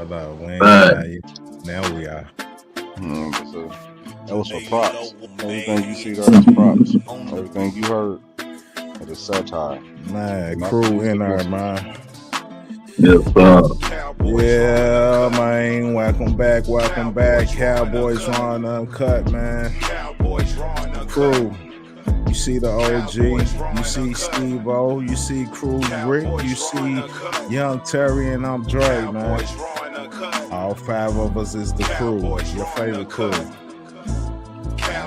We ain't now, now we are. That was for props. Everything you see there is props. Everything you heard, it is satire. Man, crew in there, man. Yes, yeah, man. Welcome back. Cowboys Raw Uncut, man. Crew. You see the OG, you see Steve-O, you see Crew Rick, you see Young Terry, and I'm Dre, man. All five of us is the crew, your favorite crew.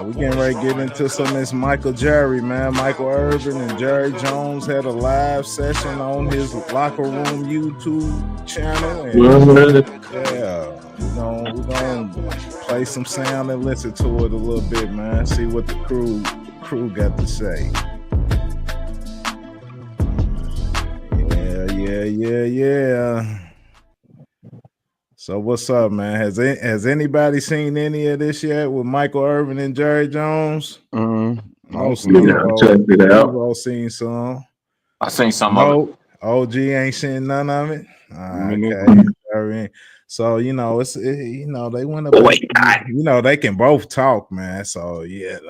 We getting ready to get into some of this Michael Irvin and Jerry Jones had a live session on his Locker Room YouTube channel. And yeah, we're gonna play some sound and listen to it a little bit, man. See what the crew got to say. Yeah. So what's up, man? Has anybody seen any of this yet with Michael Irvin and Jerry Jones? Check it out. Seen some. I seen some of it. OG ain't seen none of it. Okay. So they went up. They can both talk, man. So it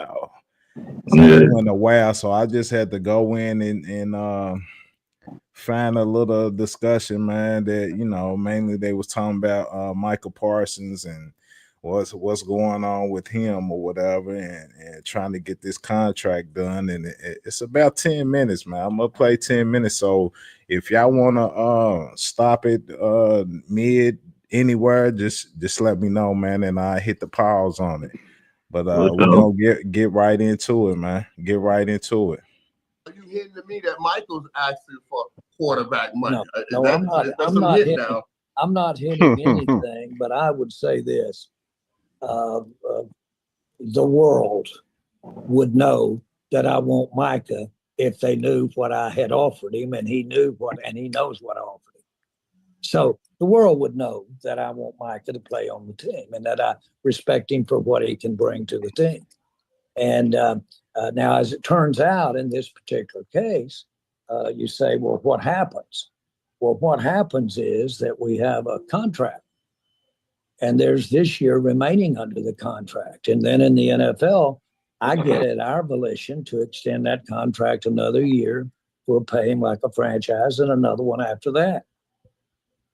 went a while, so I just had to go in and find a little discussion, man, that mainly they was talking about Micah Parsons and what's going on with him or whatever, and trying to get this contract done. And it's about 10 minutes, man. I'm gonna play 10 minutes. So if y'all wanna stop it mid anywhere, just let me know, man, and I hit the pause on it. But we're gonna get right into it, man. Get right into it. Are you hitting to me that Michael's asking for quarterback money? No, I'm not hitting anything, but I would say this. The world would know that I want Micah if they knew what I had offered him, and he knows what I offered him. So the world would know that I want Micah to play on the team and that I respect him for what he can bring to the team. And now, as it turns out in this particular case, you say, well, what happens? Well, what happens is that we have a contract, and there's this year remaining under the contract. And then in the NFL, I get at our volition to extend that contract another year. We'll pay him like a franchise and another one after that.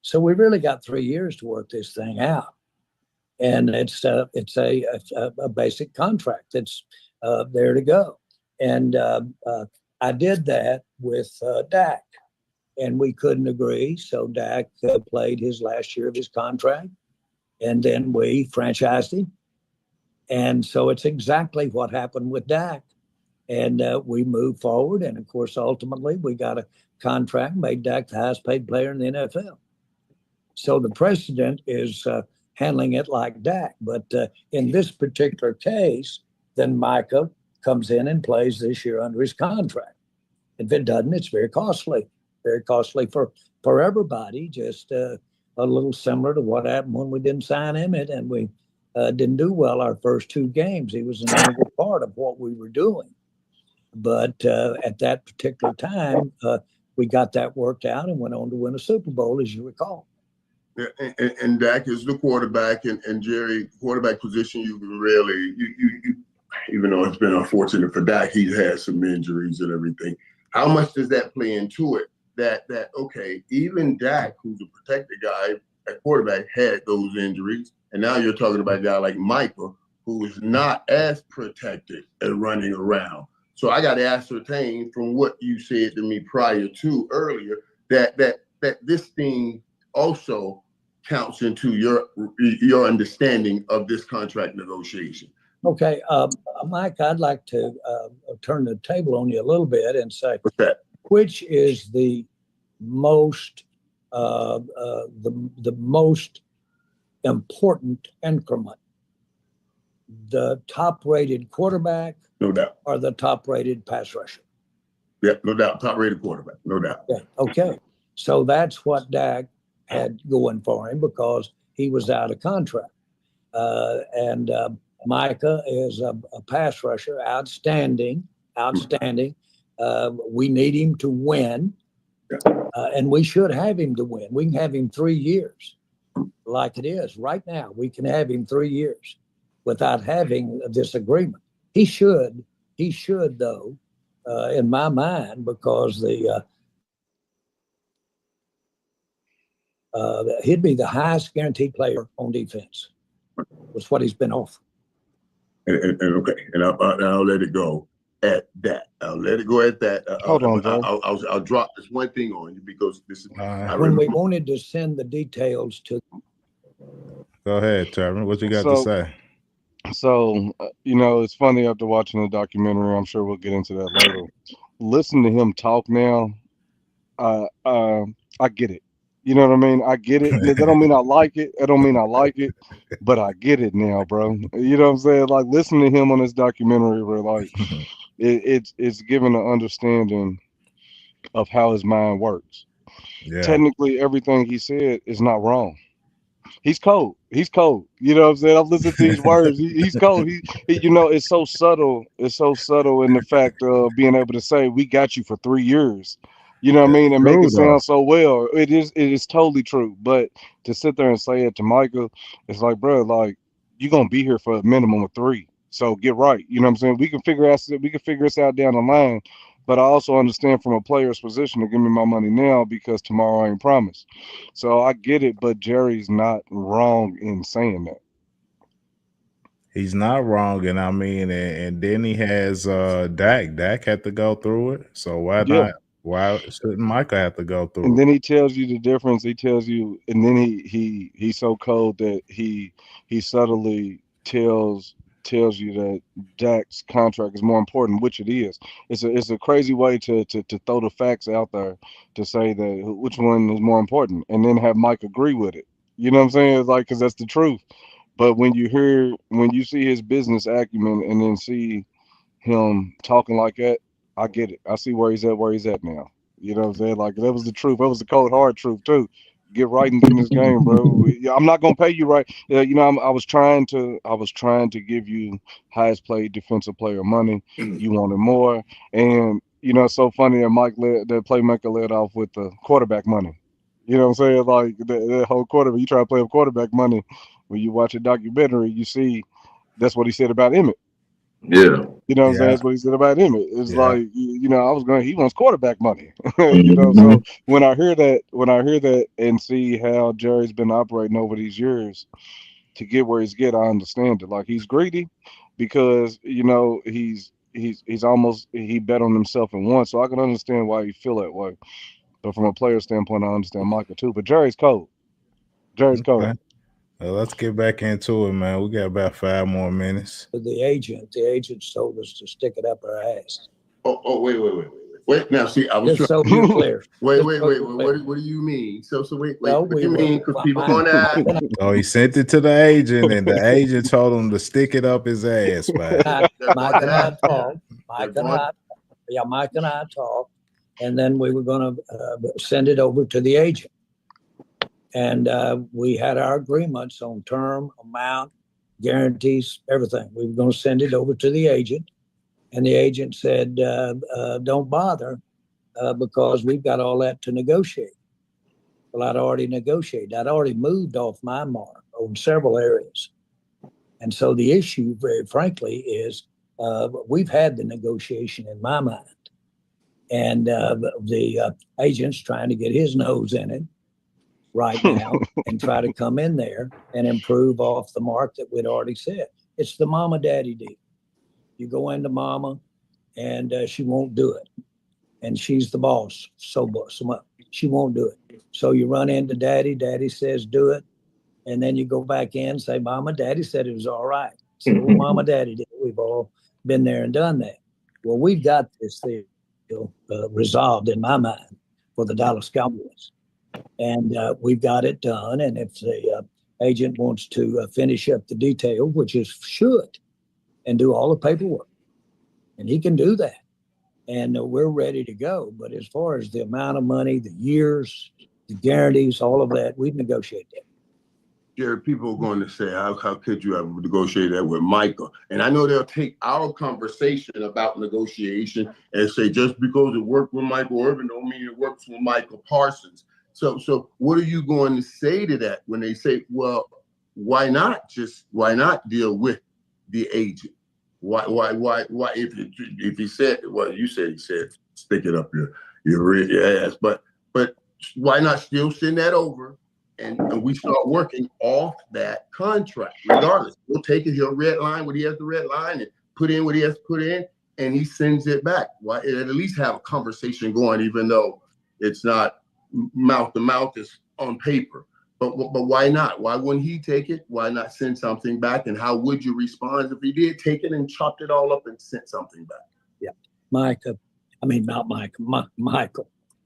So we really got 3 years to work this thing out. And it's a basic contract that's there to go. And I did that with Dak, and we couldn't agree. So Dak played his last year of his contract, and then we franchised him. And so it's exactly what happened with Dak. And we moved forward. And of course, ultimately, we got a contract, made Dak the highest paid player in the NFL. So the precedent is handling it like Dak. But in this particular case, then Micah comes in and plays this year under his contract. If it doesn't, it's very costly for everybody, just a little similar to what happened when we didn't sign Emmett and we didn't do well our first 2 games. He was an integral part of what we were doing. But at that particular time, we got that worked out and went on to win a Super Bowl, as you recall. Yeah, and Dak is the quarterback, and Jerry, quarterback position, you even though it's been unfortunate for Dak, he's had some injuries and everything. How much does that play into it? That okay, even Dak, who's a protected guy at quarterback, had those injuries, and now you're talking about a guy like Michael, who is not as protected at running around. So I got to ascertain from what you said to me earlier that this thing also counts into your understanding of this contract negotiation. Okay, Mike, I'd like to turn the table on you a little bit and say, what's that? Which is the most the most important increment? The top-rated quarterback, no doubt, or the top-rated pass rusher? Yeah, no doubt, top-rated quarterback, no doubt. Yeah, okay, so that's what Dak had going for him because he was out of contract, and Micah is a pass rusher, outstanding. We need him to win, and we should have him to win. We can have him 3 years. like it is right now. We can have him 3 years without having this agreement. He should though, in my mind, because he'd be the highest guaranteed player on defense. Was what he's been offered. And okay, and I'll let it go at that. I'll let it go at that. Hold on, Joe. I'll drop this one thing on you because this is when we wanted to send the details to. Go ahead, Trevor. What you got to say? So, it's funny after watching the documentary. I'm sure we'll get into that later. Listen to him talk now. I get it. You know what I mean? I get it. That don't mean I like it. That don't mean I like it, but I get it now, bro. You know what I'm saying? Like, listen to him on this documentary where, like, it's giving an understanding of how his mind works. Yeah. Technically, everything he said is not wrong. He's cold. He's cold. You know what I'm saying? I've listened to these words. He's cold. He it's so subtle. It's so subtle in the fact of being able to say, we got you for 3 years. You know what I mean? And make it sound so well. It is totally true. But to sit there and say it to Micah, it's like, bro, like, you're going to be here for a minimum of 3. So get right. You know what I'm saying? We can figure this out down the line. But I also understand from a player's position to give me my money now because tomorrow ain't promised. So I get it, but Jerry's not wrong in saying that. He's not wrong, and I mean, and then he has Dak. Dak had to go through it, so why not? Why shouldn't Micah have to go through? And then he tells you the difference. He tells you, and then he's so cold that he subtly tells you that Dak's contract is more important, which it is. It's a crazy way to throw the facts out there to say that which one is more important, and then have Mike agree with it. You know what I'm saying? It's like, because that's the truth. But when you see his business acumen and then see him talking like that, I get it. I see where he's at now. You know what I'm saying? Like, that was the truth. That was the cold hard truth too. Get right in this game, bro. I'm not gonna pay you right. I was trying to give you highest paid defensive player money. You wanted more, and it's so funny that the playmaker led off with the quarterback money. You know what I'm saying? Like the whole quarterback. You try to play with quarterback money. When you watch a documentary, you see that's what he said about Emmett. Yeah. You know what I'm saying? That's what he said about Emmett. It's like, he wants quarterback money. So when I hear that and see how Jerry's been operating over these years to get where he's I understand it. Like, he's greedy because, he's almost, he bet on himself and won. So I can understand why you feel that way. But from a player standpoint, I understand Micah too. But Jerry's cold. Cold. Well, let's get back into it, man. We got about 5 more minutes. The agents told us to stick it up our ass. Oh, wait. Now, see, I was just so you're clear. Wait. What do you mean? So wait. What do you mean? Because people going to ask. Oh, he sent it to the agent, and the agent told him to stick it up his ass, man. Mike and I talked, and then we were going to send it over to the agent. And we had our agreements on term, amount, guarantees, everything. We were going to send it over to the agent. And the agent said, don't bother because we've got all that to negotiate. Well, I'd already negotiated. I'd already moved off my mark on several areas. And so the issue, very frankly, is we've had the negotiation in my mind. And the agent's trying to get his nose in it right now and try to come in there and improve off the mark that we'd already said. It's the mama daddy deal. You go into mama and she won't do it. And she's the boss. So she won't do it. So you run into daddy. Daddy says, do it. And then you go back in and say, mama, daddy said it was all right. So mama, daddy did it. We've all been there and done that. Well, we've got this thing resolved in my mind for the Dallas Cowboys. And we've got it done. And if the agent wants to finish up the detail, which is should, and do all the paperwork, and he can do that. And we're ready to go. But as far as the amount of money, the years, the guarantees, all of that, we've negotiated that. Jared, people are going to say, how could you have negotiated that with Micah? And I know they'll take our conversation about negotiation and say, just because it worked with Michael Irvin don't mean it works with Micah Parsons. So what are you going to say to that when they say, well, why not deal with the agent? Why if he said, well, you said he said stick it up your ass, but why not still send that over and we start working off that contract regardless? We'll take it, he'll red line what he has to red line and put in what he has to put in, and he sends it back. Why at least have a conversation going, even though it's not mouth to mouth, it's on paper. But why not? Why wouldn't he take it? Why not send something back? And how would you respond if he did take it and chopped it all up and sent something back? Yeah, Michael.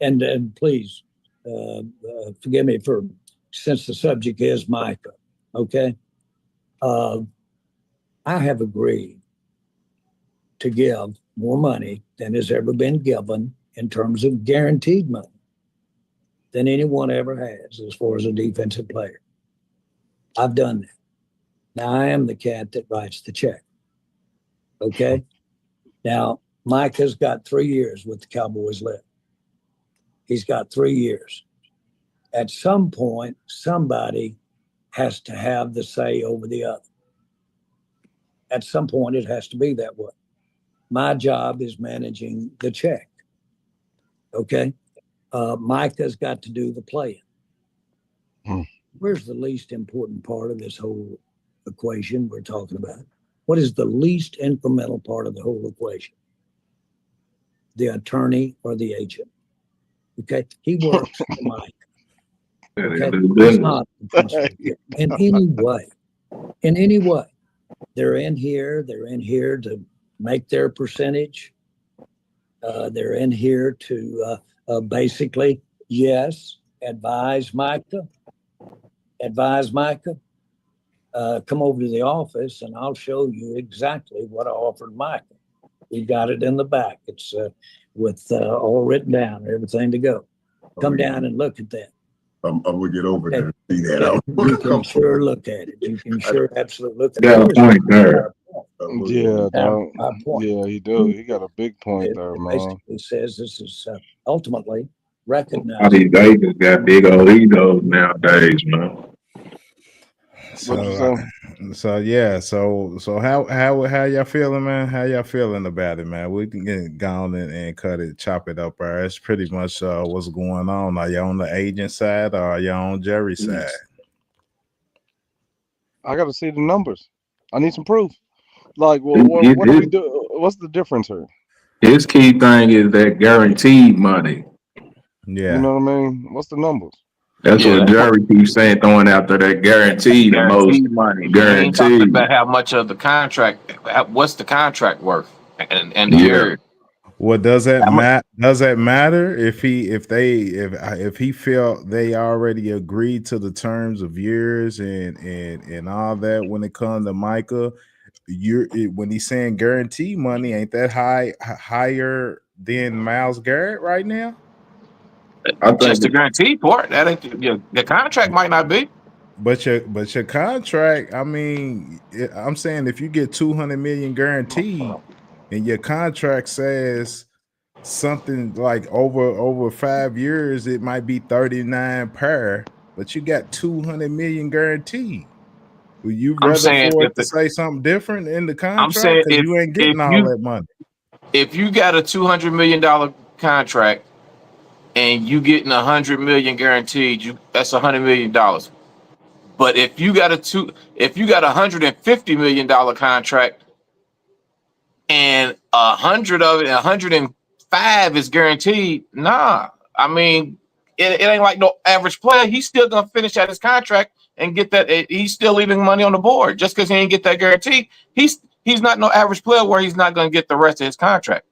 And please forgive me since the subject is Micah. Okay, I have agreed to give more money than has ever been given in terms of guaranteed money than anyone ever has as far as a defensive player. I've done that. Now I am the cat that writes the check. Okay. Now Micah's got 3 years with the Cowboys left. He's got 3 years. At some point, somebody has to have the say over the other. At some point, it has to be that way. My job is managing the check. Okay. Micah's got to do the playing. Where's the least important part of this whole equation we're talking about? What is the least incremental part of the whole equation? The attorney or the agent? Okay, he works for Mike. Okay, he's not in any way. In any way, they're in here. They're in here to make their percentage. They're in here to basically, yes, advise Micah. Come over to the office and I'll show you exactly what I offered Micah. We got it in the back. It's with all written down, everything to go. Come down and look at that. I'm gonna get over there and see that. You can sure look at it. You can sure absolutely look at it. Got a point there. Yeah, he do. He got a big point there, man. Basically says this is ultimately recognized. All these agents got big old egos nowadays, man. So how y'all feeling, man? How y'all feeling about it, man? We can get gone and cut it, chop it up. It's pretty much what's going on. Are y'all on the agent side or are y'all on Jerry's side? I got to see the numbers. I need some proof. Like, well, what do we do? What's the difference here? His key thing is that guaranteed money. Yeah, you know what I mean. What's the numbers? That's what Jerry keeps saying, throwing out there that guaranteed the most money. Guaranteed. About how much of the contract? What's the contract worth? And the year. Well, does that matter? Does that matter if he felt they already agreed to the terms of years and all that when it comes to Micah? When he's saying guaranteed money, ain't that higher than Myles Garrett right now? Just the guaranteed part. That ain't the contract might not be. But your contract, I mean, I'm saying if you get $200 million guaranteed and your contract says something like over 5 years, it might be 39 per, but you got $200 million guaranteed. Would you rather for it to say something different in the contract? Because you ain't getting all that money. If you got a $200 million contract and you getting $100 million guaranteed, that's $100 million. But if you got $150 million contract and 100 of it, 105 is guaranteed, nah. I mean, it ain't like no average player. He's still gonna finish out his contract and get that. He's still leaving money on the board just because he ain't get that guarantee. He's not no average player where he's not gonna get the rest of his contract.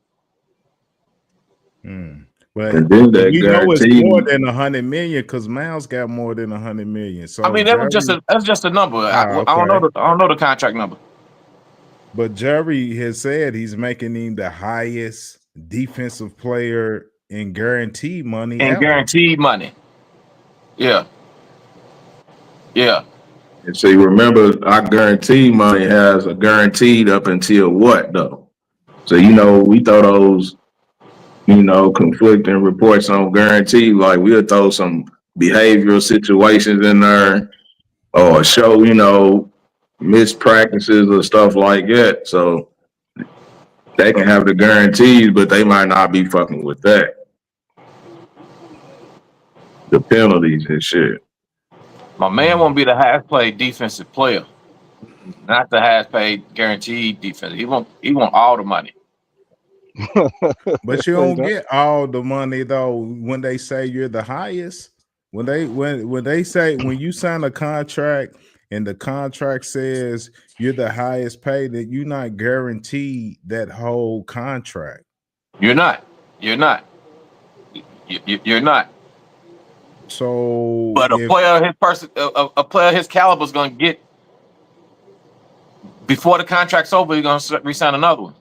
But we know it's more than 100 million because Myles got more than 100 million. So I mean, that's just a number. I don't know the contract number. But Jerry has said he's making him the highest defensive player in guaranteed money. Guaranteed money. Yeah. And so you remember, our guaranteed money has a guaranteed up until what though? So we throw those conflicting reports on guaranteed, like we'll throw some behavioral situations in there or show, missed practices or stuff like that. So they can have the guarantees, but they might not be fucking with that. The penalties and shit. My man won't be the highest paid defensive player, not the highest paid guaranteed defense. He want all the money. But you don't get all the money though when they say you're the highest. When they say when you sign a contract and the contract says you're the highest paid, that you're not guaranteed that whole contract. You're not. You're not. So, but a player his caliber is going to get before the contract's over. He's going to re-sign another one.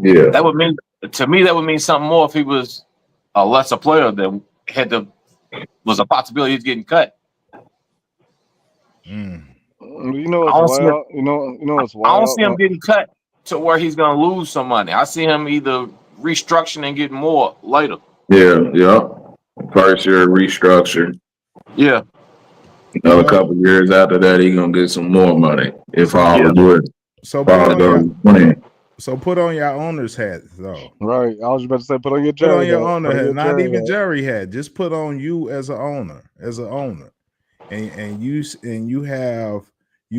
Yeah, that would mean something more if he was a lesser player that was a possibility he's getting cut. You know what's wild? You know what's wild? I don't see him getting cut to where he's going to lose some money. I see him either restructuring and getting more later. Yeah. First year restructure. Yeah. Another couple years after that, he's gonna get some more money if all is good. So put on your owner's hat, though. Right. I was about to say, put on your owner hat. Not even Jerry hat. Just put on you as an owner, and you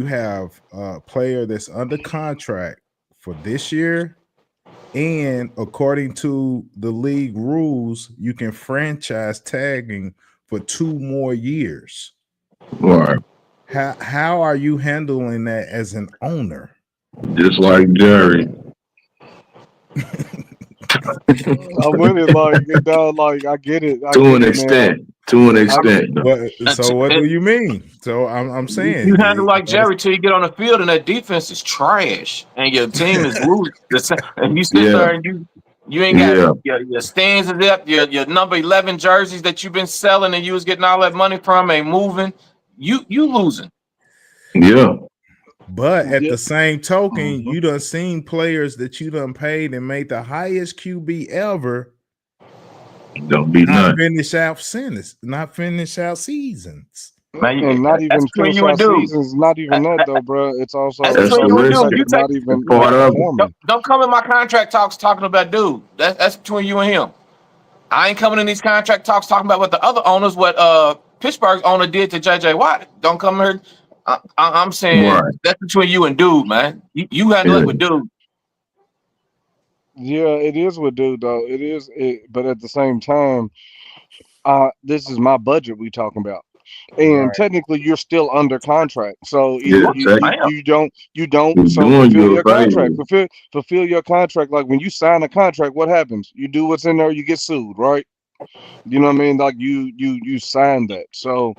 have a player that's under contract for this year. And according to the league rules, you can franchise tagging for 2 more years. Right. How are you handling that as an owner? Just like Jerry. I'm with it, like I get it. To an extent. So what do you mean? So I'm saying you handle like Jerry till you get on the field and that defense is trash and your team is losing, and you sit there and you ain't got your stands is up, your number 11 jerseys that you've been selling and you was getting all that money from ain't moving. You losing. Yeah. But at the same token, you done seen players that you done paid and made the highest QB ever. Don't be not finish out seasons. Man, and not even finish out seasons. Not even that though, bro. It's also not even part of it. Don't come in my contract talks talking about dude. That's between you and him. I ain't coming in these contract talks talking about what the other owners, what Pittsburgh's owner did to JJ Watt. Don't come here. I'm saying that's between you and dude, man. You handle it with dude. Yeah, it is with dude though. It is, but at the same time, this is my budget we talking about, and technically you're still under contract. So you don't. So fulfill your contract. Fulfill your contract. Like when you sign a contract, what happens? You do what's in there. You get sued, right? You know what I mean? Like you signed that. So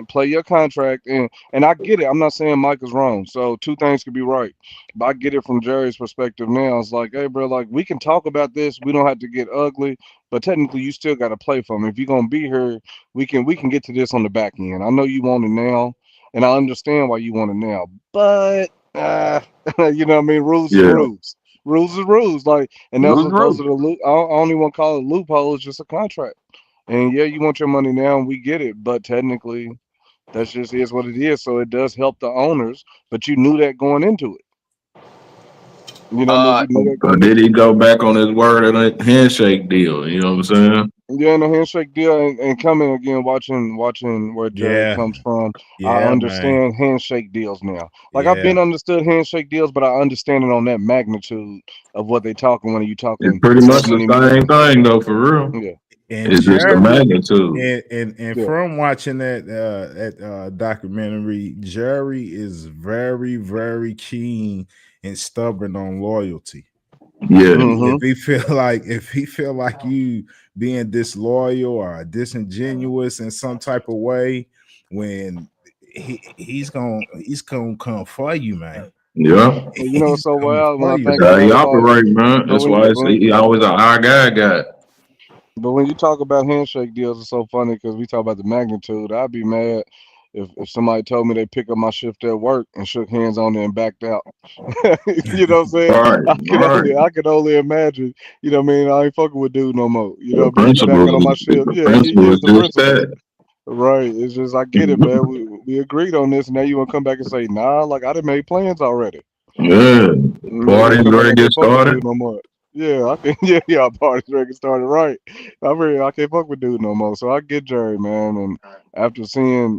play your contract, and I get it. I'm not saying Mike is wrong. So 2 things could be right, but I get it from Jerry's perspective now. It's like, hey, bro, like we can talk about this. We don't have to get ugly, but technically you still got to play for him. If you're gonna be here, we can get to this on the back end. I know you want it now, and I understand why you want it now, but you know what I mean? Rules are rules. Rules is rules. Like, and those are the I don't even want to call it loophole. It's just a contract. And yeah, you want your money now, and we get it. But technically, that's just is what it is. So it does help the owners, but you knew that going into it. You know, did he go back on his word on a handshake deal? You know what I'm saying? Yeah, and the handshake deal, and coming again, watching where Jerry comes from. I understand handshake deals now. Like I've been understood handshake deals, but I understand it on that magnitude of what they talking when you talking. It's pretty much the same thing, though, for real. Yeah. And it's just the magnitude. And from watching that documentary, Jerry is very, very keen and stubborn on loyalty. Yeah. If he feel like you being disloyal or disingenuous in some type of way, when he's gonna come for you, man. Yeah. You know, so well when I think he operate, man. That's why he always our guy. But when you talk about handshake deals, it's so funny because we talk about the magnitude. I'd be mad if somebody told me they pick up my shift at work and shook hands on it and backed out. You know what I'm saying? I can only imagine. You know what I mean? I ain't fucking with dude no more. You know what I mean? Backing on my shift. Yeah, it's the principle. Right. It's just I get it, man. We agreed on this, and now you want to come back and say, nah, like I done made plans already. Yeah. Party's ready to get started. No more. Yeah, I can. Yeah. Party's ready to get started. Right. I can't fuck with dude no more. So I get Jerry, man. And after seeing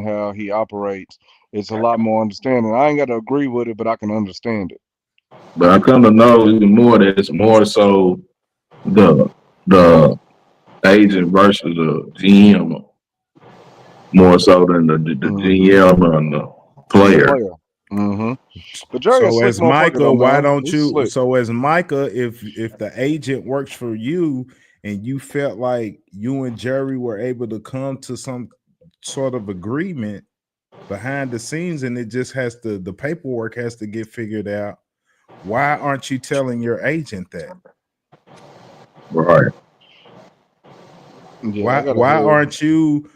how he operates, it's a lot more understanding. I ain't got to agree with it, but I can understand it. But I come to know even more that it's more so the agent versus the GM, more so than the GM and the player. Mm-hmm. But Jerry, so as Micah, though, why don't you? Slick. So as Micah, if the agent works for you and you felt like you and Jerry were able to come to some sort of agreement behind the scenes, and it just has to, the paperwork has to get figured out, why aren't you telling your agent that? Right. Yeah, why aren't you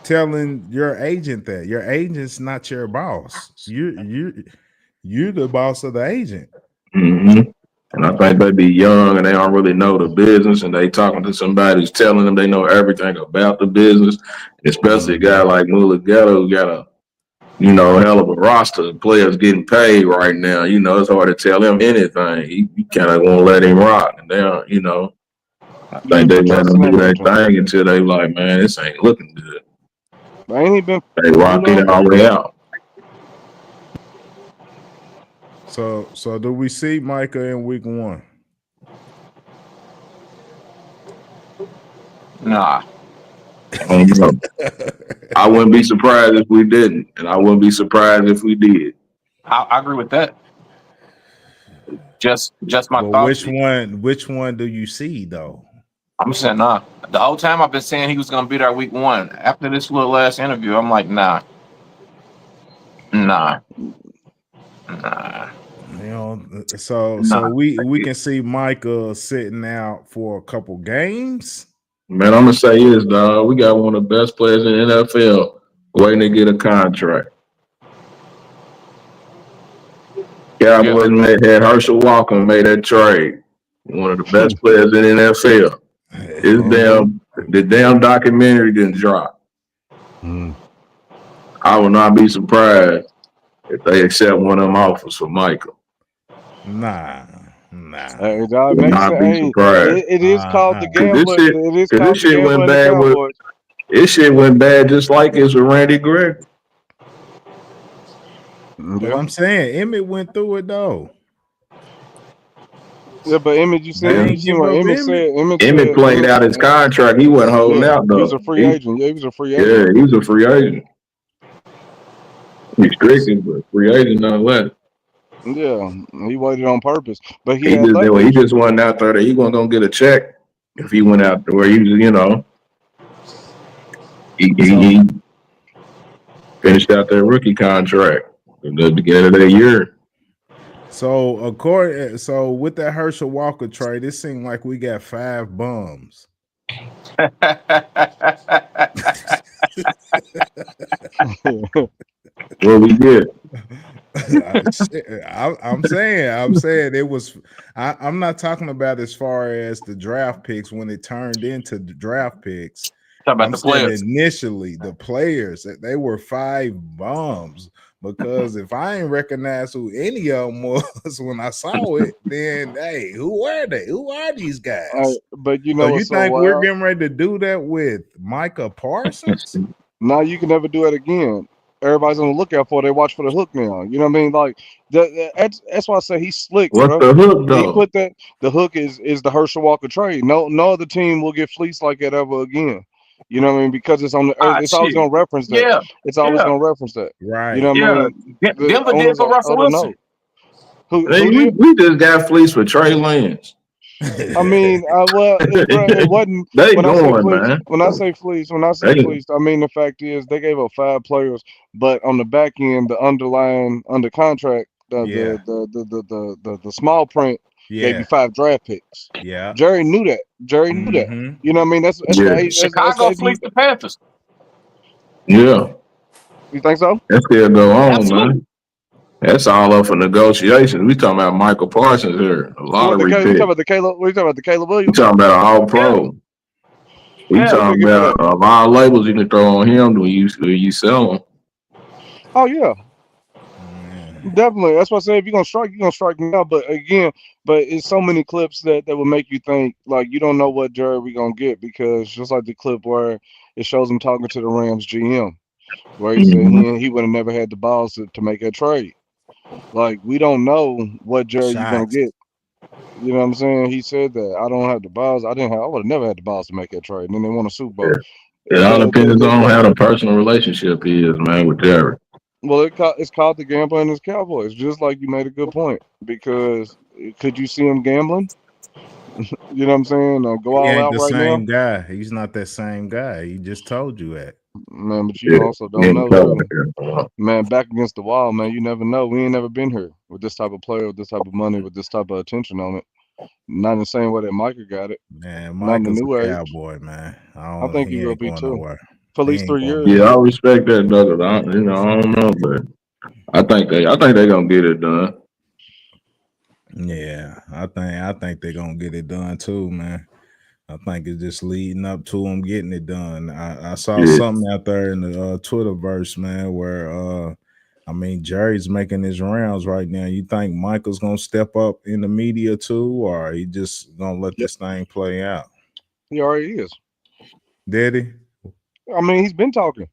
telling your agent that? Your agent's not your boss. You're the boss of the agent. Mm-hmm. And I think they be young and they don't really know the business, and they talking to somebody who's telling them they know everything about the business, especially a guy like Mulughetto who got a hell of a roster of players getting paid right now. It's hard to tell him anything. You kind of want to let him rock. And I think they let him do that thing until they like, man, this ain't looking good. They rocked it all the way out. So do we see Micah in week 1? Nah. I wouldn't be surprised if we didn't, and I wouldn't be surprised if we did. I agree with that. Just my thoughts. Which one do you see though? I'm saying nah. The whole time I've been saying he was going to beat our week 1. After this little last interview, I'm like, nah. So we can see Micah sitting out for a couple games. Man, I'm gonna say this, dog. We got one of the best players in the NFL waiting to get a contract. Cowboys had Herschel Walker made that trade. One of the best players in the NFL. The damn documentary didn't drop. I would not be surprised if they accept one of them offers for Michael. Nah. Would not be surprised. It is called the gambler. This shit went bad with. This shit went bad just like it's with Randy Gregg. But I'm saying Emmett went through it though. Yeah, but Emmett, you said what Emmett said. Emmett played out his contract. He wasn't holding out though. He was a free agent. Yeah, he was a free agent. Yeah, he was a free agent. Restricted, but free agent nonetheless. Yeah, he waited on purpose, but he just went out there that he wasn't gonna get a check if he went out there where he was, he finished out that rookie contract at the beginning of that year. So with that Herschel Walker trade, it seemed like we got 5 bums. What we did. I'm saying it was. I'm not talking about as far as the draft picks when it turned into the draft picks. Talk about the players. Initially, the players, they were 5 bums. Because if I ain't recognize who any of them was when I saw it, then hey, who are they? Who are these guys? But you think we're getting ready to do that with Micah Parsons? No, you can never do it again. Everybody's on the lookout for it. They watch for the hook now. You know what I mean? Like that's why I say he's slick. What's the hook though? He put that. The hook is the Herschel Walker trade. No other team will get fleeced like that ever again. You know what I mean? Because it's on the. It's always gonna reference that. Yeah, it's always gonna reference that. Right. You know what I mean? Denver did for Russell Wilson. We just got fleeced for Trey Lance. I mean, it wasn't. They going, man. When I say fleece, I mean the fact is they gave up 5 players, but on the back end, the underlying under contract, the small print gave you 5 draft picks. Yeah, Jerry knew that. You know what I mean? That's Chicago fleeced the Panthers. Yeah. You think so? That still go on, Absolutely. man. That's all up for negotiations. We talking about Micah Parsons here. A lot of You pick. talking about the Caleb? What you talking about the Caleb We Williams? talking about an all pro. We Yeah. talking about of all labels you can throw on him when you sell him. Oh yeah, Man. definitely. That's what I say. If you're gonna strike now. But again, it's so many clips that will make you think like you don't know what Jerry we gonna get, because just like the clip where it shows him talking to the Rams GM, where he said he would have never had the balls to make that trade. Like we don't know what Jerry you're gonna Shots. get. You know what I'm saying? He said that I don't have the balls. I would have never had the balls to make that trade. And then they won a Super Bowl. It all depends on how the personal relationship is, man, with Jerry. Well, it's called the gambling as Cowboys. Just like you made a good point, because could you see him gambling? You know what I'm saying? Go He all ain't out the right now, same guy. He's not that same guy. He just told you that. man. But you also don't know too, man. Back against the wall, man. You never know. We ain't never been here with this type of player, with this type of money, with this type of attention on it. Not in the same way that Micah got it. Man, Not in the Micah's new a age. Cowboy, man. I think he will ain't be going too. nowhere. For at He least ain't 3 going years. nowhere. Yeah, I respect that, Douglas. I don't know, but I think they gonna get it done. Yeah, I think they're gonna get it done too, man. I think it's just leading up to them getting it done. I saw something out there in the Twitterverse, man, where I mean Jerry's making his rounds right now. You think Michael's gonna step up in the media too, or he just gonna let this thing play out? He already is. Did he? I mean, he's been talking.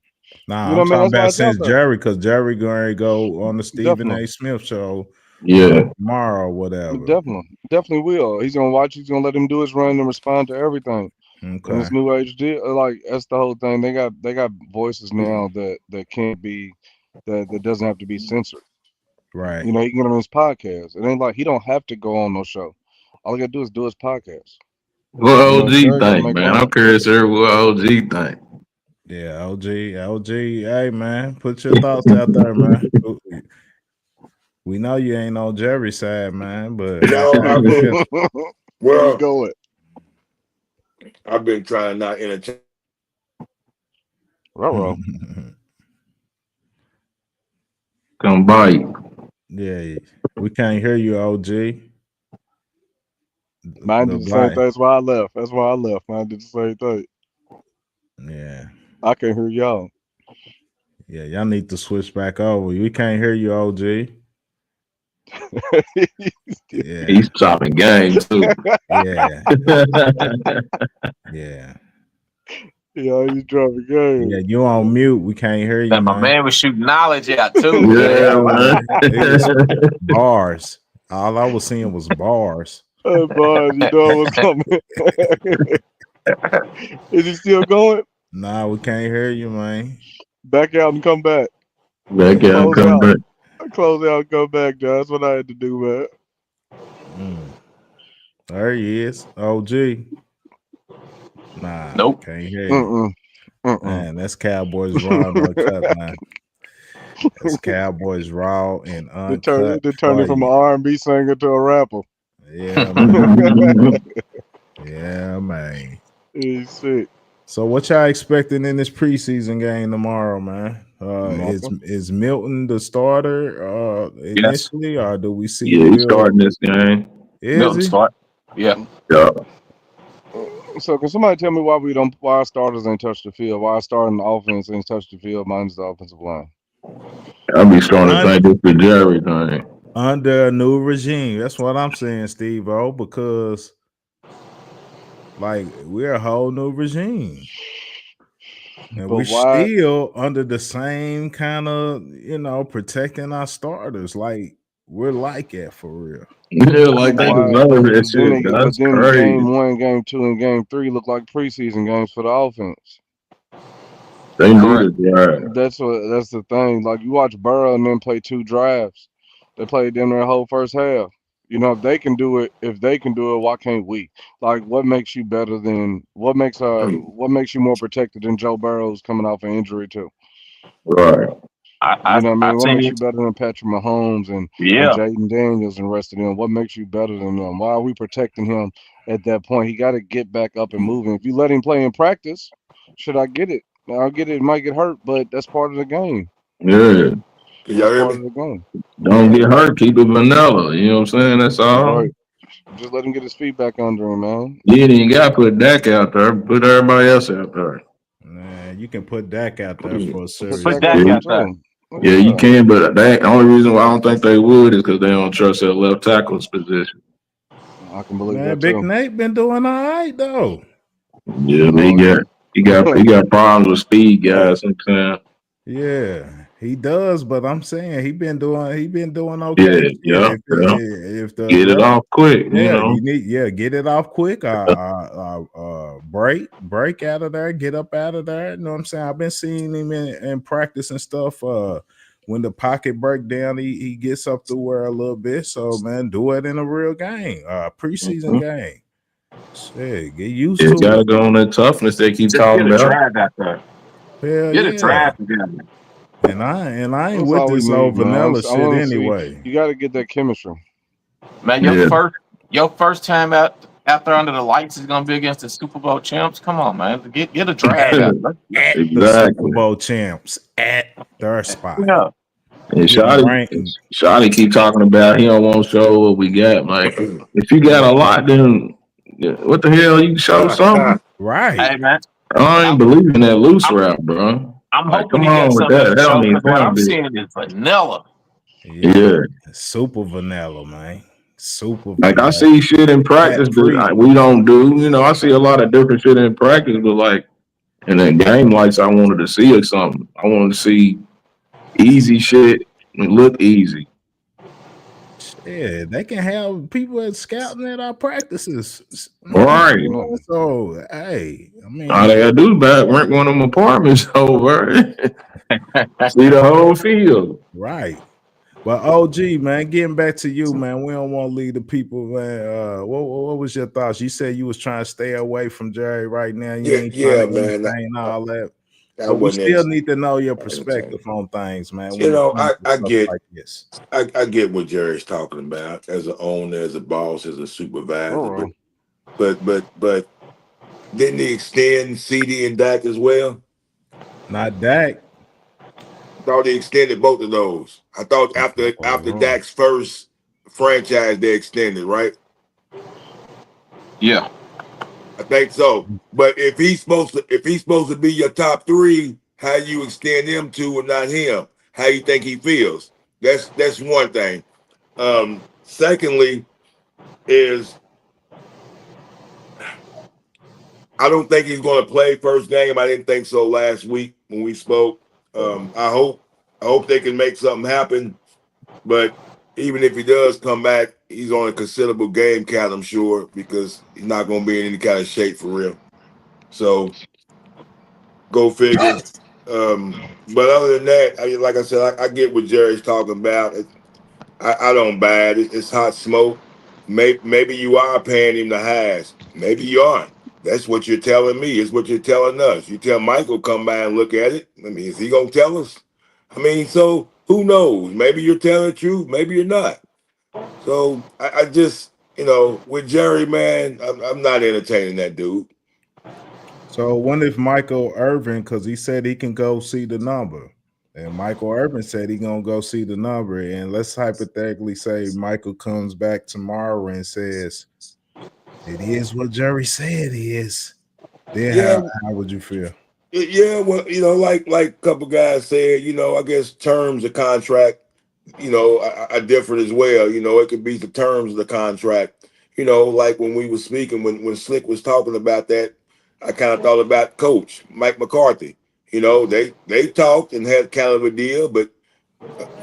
Nah, You know I'm what I mean? talking That's why about it's out since there. Jerry, because Jerry going to go on the Stephen Definitely. A. Smith show Yeah. tomorrow or whatever. Definitely will. He's gonna watch. He's gonna let him do his run and respond to everything. Okay. And this new age deal, like that's the whole thing. They got voices now that can't be that doesn't have to be censored. Right. You know, he can get on his podcast. It ain't like he don't have to go on no show. All he gotta do is do his podcast. What You know, OG Jerry gotta think, make man? money. I'm curious to hear what OG think. Yeah, LG. Hey, man, put your thoughts out there, man. We know you ain't on Jerry's side, man, but No, I've been Where you going? I've been trying not entertain. Ruh-roh. Come bite. Yeah, we can't hear you, OG. Mine did the same thing. That's why I left. Mine did the same thing. Yeah. I can't hear y'all. Yeah, y'all need to switch back over. We can't hear you, OG. Yeah. He's chopping game too. Yeah. Yeah. Yeah, he's dropping game. Yeah, you on mute. We can't hear you, And my man was shooting knowledge out too. Yeah, man. It was bars. All I was seeing was bars. Bars, you know what's coming. Is he still going? Nah, we can't hear you, man. Back out and come back. Back out and come back. Close out and come back, John. That's what I had to do, man. There he is. OG. Nah, nope. Can't hear you. Man, that's Cowboys Raw Uncut, man. That's Cowboys Raw and Uncut. They turned it from an R&B singer to a rapper. Yeah, man. Yeah, man. He's sick. So what y'all expecting in this preseason game tomorrow, man? Is Milton the starter initially, or do we see? Yeah, he's starting this game. Is he? Start. Yeah. So can somebody tell me why our starters ain't touch the field? Why our starting offense ain't touch the field minus the offensive line? I'll be starting to think it's the Jerry thing. Under a new regime. That's what I'm saying, Steve-O, because like we're a whole new regime. And we're still under the same kind of, protecting our starters. Like we're like that for real. Yeah, like they deserve that shit. That's crazy. Game 1, game 2, and game 3 look like preseason games for the offense. They need it, yeah. That's the thing. Like you watch Burrow and then play 2 drives. They played them their whole first half. If they can do it, why can't we? Like, what makes you better than what makes you more protected than Joe Burrow's coming off an injury too? Right. What makes you better than Patrick Mahomes and Jaden Daniels and the rest of them? What makes you better than them? Why are we protecting him at that point? He got to get back up and moving. If you let him play in practice, should I get it? Now I get it might get hurt, but that's part of the game. Yeah. Can y'all hear Part of me? the game. Don't get hurt. Keep it vanilla. You know what I'm saying? That's all. Right. Just let him get his feet back under him, man. You ain't even got to put Dak out there. Put everybody else out there. Man, you can put Dak out there for a serious. Put Dak out there. Yeah, you can, but the only reason why I don't think they would is because they don't trust their left tackle's position. I can believe Man, that Big too. Nate been doing all right though. Yeah, he got problems with speed, guys. I'm saying. Yeah, he does, but I'm saying he been doing okay. Yeah. If the Get it off quick, you yeah, know. you need get it off quick. Break out of there, get up out of there. You know what I'm saying? I've been seeing him in practice and stuff. When the pocket break down, he gets up the wear a little bit. So man, do it in a real game, preseason game. Shit, get used to it. Gotta go on that toughness they keep talking about. Drive out there. Hell Get a yeah. drive together. And I ain't That's with all we this need, old man. vanilla I shit wanna see- anyway. You got to get that chemistry. Man, your first time out there under the lights is gonna be against the Super Bowl champs. Come on, man. Get a drive out. At the Exactly. Super Bowl champs at their spot. Yeah. And Getting Shotty keep talking about he don't want to show what we got. Like, if you got a lot, then what the hell? You can show something. right. Hey, man. I ain't believing in that loose route, bro. I'm Like, hoping come he got on with something that. to That show don't mean because what I'm big. seeing is vanilla. Yeah. Super vanilla, man. Super Like, vanilla. I see shit in practice that we don't do. You know, I see a lot of different shit in practice, but like in the game lights, I wanted to see or something. I wanted to see easy shit and look easy. Yeah, they can have people scouting at our practices. Right. So, hey, I mean, All they gotta do is rent one of them apartments over. See the whole field. right. But OG, man, getting back to you, man, we don't want to leave the people, man. What was your thoughts? You said you was trying to stay away from Jerry right now. You ain't trying to entertain all that. But we still need to know your perspective on things, man. You know, I get like this. I get what Jerry's talking about as an owner, as a boss, as a supervisor. But didn't he extend CD and Dak as well? Not Dak. Thought he extended both of those. I thought after Dak's first franchise they extended, right? Yeah. I think so. But if he's supposed to be your top three, how you extend him to and not him? How you think he feels? That's one thing. Secondly, is I don't think he's going to play first game. I didn't think so last week when we spoke. I hope they can make something happen. But even if he does come back, he's on a considerable game count, I'm sure, because he's not going to be in any kind of shape for real. So go figure. But other than that, I mean, like I said, I get what Jerry's talking about. I don't buy it. It's hot smoke. Maybe you are paying him the highest. Maybe you aren't. That's what you're telling me. It's what you're telling us. You tell Michael come by and look at it. I mean, is he gonna tell us? I mean, so who knows? Maybe you're telling the truth. Maybe you're not. So I just, with Jerry, man, I'm not entertaining that dude. So when if Michael Irvin, because he said he can go see the number, and Michael Irvin said he gonna go see the number, and let's hypothetically say Michael comes back tomorrow and says it is what Jerry said it is. Then how would you feel? Yeah, well, like a couple guys said, I guess terms of contract, are different as well. It could be the terms of the contract. Like when we were speaking, when Slick was talking about that, I kind of thought about Coach Mike McCarthy. They talked and had kind of a deal, but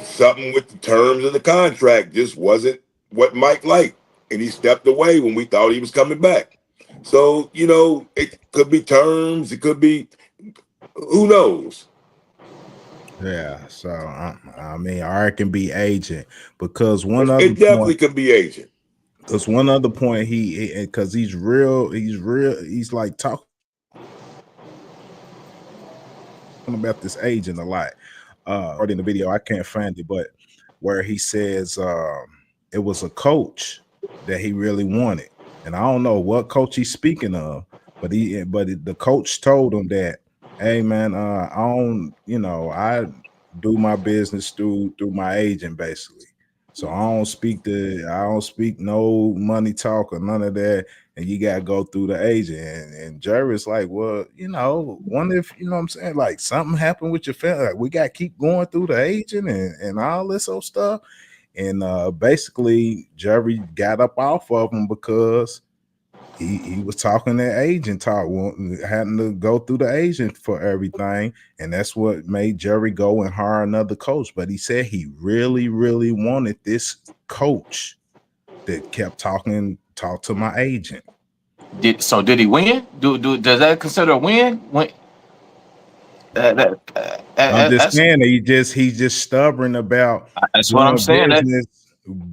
something with the terms of the contract just wasn't what Mike liked, and he stepped away when we thought he was coming back. So, it could be terms, it could be, who knows? Yeah, so I mean, or it can be agent because it definitely could be agent. Because one other point, because he's like talking about this agent a lot. Or in the video, I can't find it, but where he says it was a coach that he really wanted, and I don't know what coach he's speaking of, but the coach told him that Hey man, I don't, I do my business through my agent basically. So I don't speak no money talk or none of that. And you gotta go through the agent. And Jerry's like, well, wonder if what I'm saying, like something happened with your family. Like we gotta keep going through the agent and all this old stuff. And basically Jerry got up off of him because he was talking that agent talk, having to go through the agent for everything, and that's what made Jerry go and hire another coach. But he said he really, really wanted this coach that kept talk to my agent. Did he win? Does that consider a win? I'm just saying that he's just stubborn about. That's what I'm saying.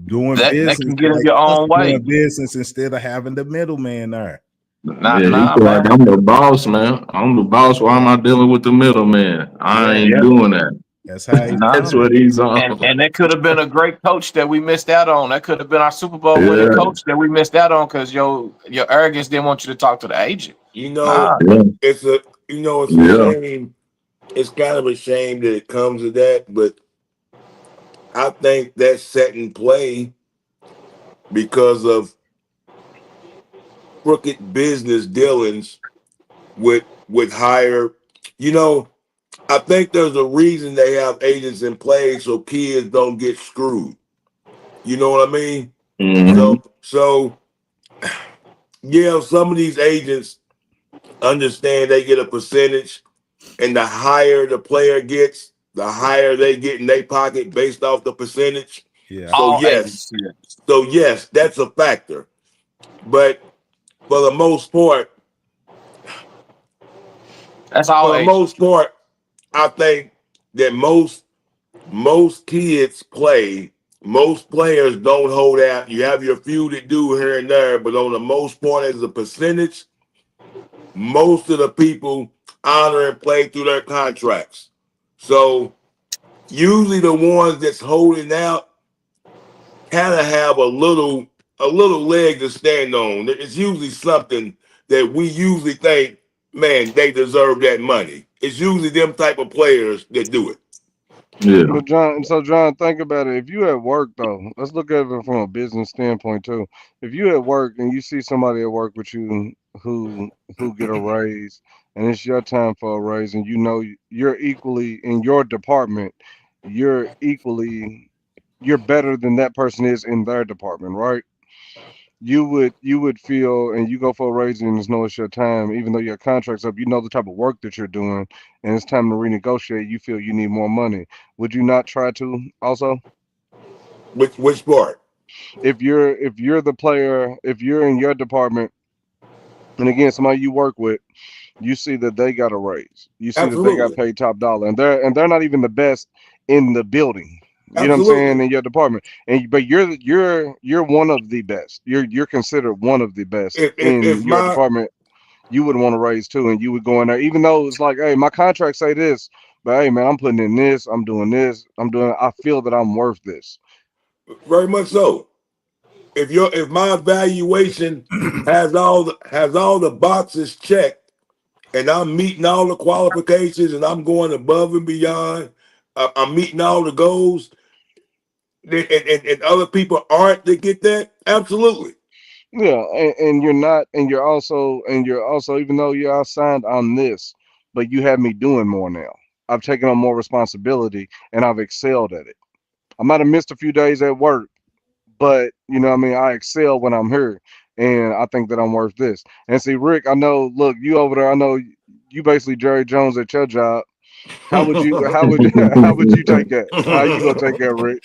Doing that business, can get in your own way. Doing business instead of having the middleman there. He feel like I'm the boss, man. I'm the boss. Why am I dealing with the middleman? I ain't doing that. That's how that's what he's on. And that could have been a great coach that we missed out on. That could have been our Super Bowl winning coach that we missed out on because your arrogance didn't want you to talk to the agent. It's a shame. It's kind of a shame that it comes to that, but I think that's set in play because of crooked business dealings with higher. I think there's a reason they have agents in place so kids don't get screwed. You know what I mean? Mm-hmm. So some of these agents understand they get a percentage, and the higher the player gets, the higher they get in their pocket based off the percentage. Yeah. So yes, that's a factor. But for the most part, I think that most kids play. Most players don't hold out. You have your few that do here and there, but on the most part, as a percentage, most of the people honor and play through their contracts. So usually the ones that's holding out kind of have a little leg to stand on. It's usually something that we usually think, man, they deserve that money. It's usually them type of players that do it. Yeah. But John, think about it. If you at work though, let's look at it from a business standpoint too. If you at work and you see somebody at work with you who get a raise, and it's your time for a raise, and you're equally in your department, you're better than that person is in their department, right? You would feel, and you go for a raise and it's your time, even though your contract's up, the type of work that you're doing, and it's time to renegotiate, you feel you need more money. Would you not try to also? Which part? If you're the player, if you're in your department, and again, somebody you work with, you see that they got a raise. You see Absolutely. That they got paid top dollar, and they're not even the best in the building. You know what I'm saying, in your department, but you're one of the best. You're considered one of the best in your department. You would want to raise too, and you would go in there, even though it's like, hey, my contract say this, but hey, man, I'm putting in this, I'm doing this, I feel that I'm worth this. Very much so. If my evaluation has all the boxes checked, and I'm meeting all the qualifications, and I'm going above and beyond, I'm meeting all the goals. And other people aren't to get that, absolutely. Yeah, and you're not, and you're also, even though you're assigned on this, but you have me doing more now. I've taken on more responsibility and I've excelled at it. I might have missed a few days at work, but I excel when I'm here, and I think that I'm worth this. And see, Rick, I know, look, you over there, I know you basically Jerry Jones at your job. How would you take that? How you gonna take that, Rick?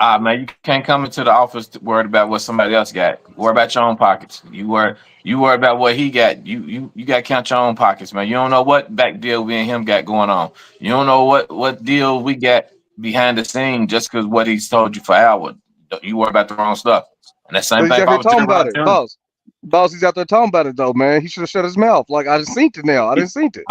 Man, you can't come into the office worried about what somebody else got. Worry about your own pockets. You worry about what he got. You got to count your own pockets, man. You don't know what back deal we and him got going on. You don't know what deal we got behind the scene just because what he's told you for hours. You worry about the wrong stuff. And that same thing. Talking about it, boss. He's out there talking about it though, man. He should have shut his mouth. Like I just seen it now. I didn't see it.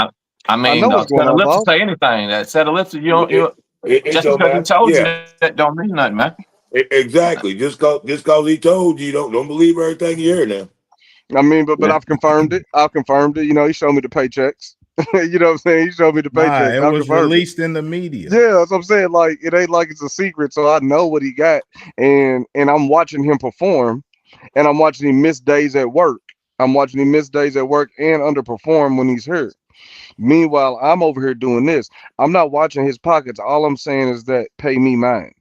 I mean, I know what's going on, boss. Say anything. That set of lips. You don't. Just because he told you that don't mean nothing, man. Exactly. Just cause he told you, don't believe everything you hear now. I mean, but I've confirmed it. He showed me the paychecks. You know what I'm saying? He showed me the paycheck. It was released in the media. Yeah, that's what I'm saying. Like, it ain't like it's a secret, so I know what he got, and I'm watching him perform, and I'm watching him miss days at work. I'm watching him miss days at work and underperform when he's hurt. Meanwhile, I'm over here doing this. I'm not watching his pockets. All I'm saying is that pay me mine.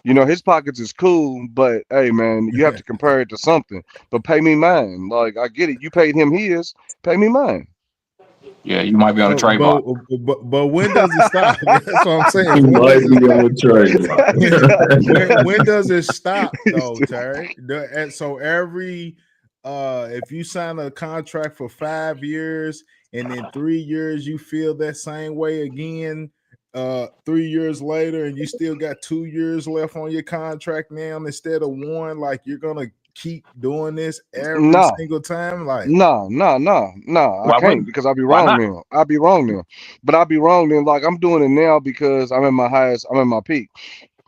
You know, his pockets is cool, but hey, man, you have to compare it to something. But pay me mine. Like, I get it. You paid him his. Pay me mine. Yeah, you might be on a trade block. But when does it stop? That's what I'm saying. You might be on a trade block. When does it stop, though, Terry? So every if you sign a contract for 5 years and in 3 years you feel that same way again, 3 years later, and you still got 2 years left on your contract now instead of 1, like you're gonna keep doing this every single time? Like, no, I can't, because I'll be wrong then. I'll be wrong then. But I'll be wrong then. Like, I'm doing it now because I'm at my highest, I'm at my peak.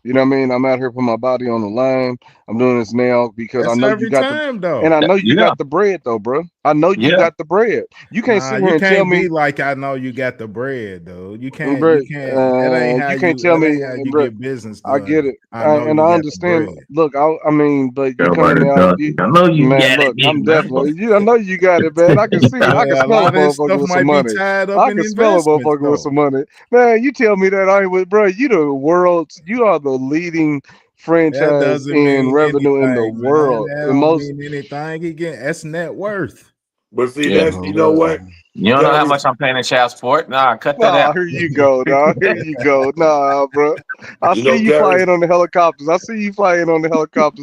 You know what I mean? I'm out here putting my body on the line. I'm doing this now because I know you got and I know you got the bread, though, bro. I know you got the bread. You can't sit here and tell me like I know you got the bread, though. You can't. Bread. That ain't how you can't tell me how you bread. get business done. I get it, I and I understand. Look, I mean, but you coming out. I know you man, got look, it. I'm definitely. I know you got it, man. I can see. I can smell a motherfucker with some money. I can smell a motherfucker with some money, man. You tell me that I ain't with, bro. You the world's. You are the leading franchise in revenue in the world. That don't mean anything. Again, that's net worth. But see, that's, you know what? You don't know how much I'm paying in child support. Nah, cut that out. Here you go, dog. Here you go. Nah, bro. I see you flying on the helicopters. You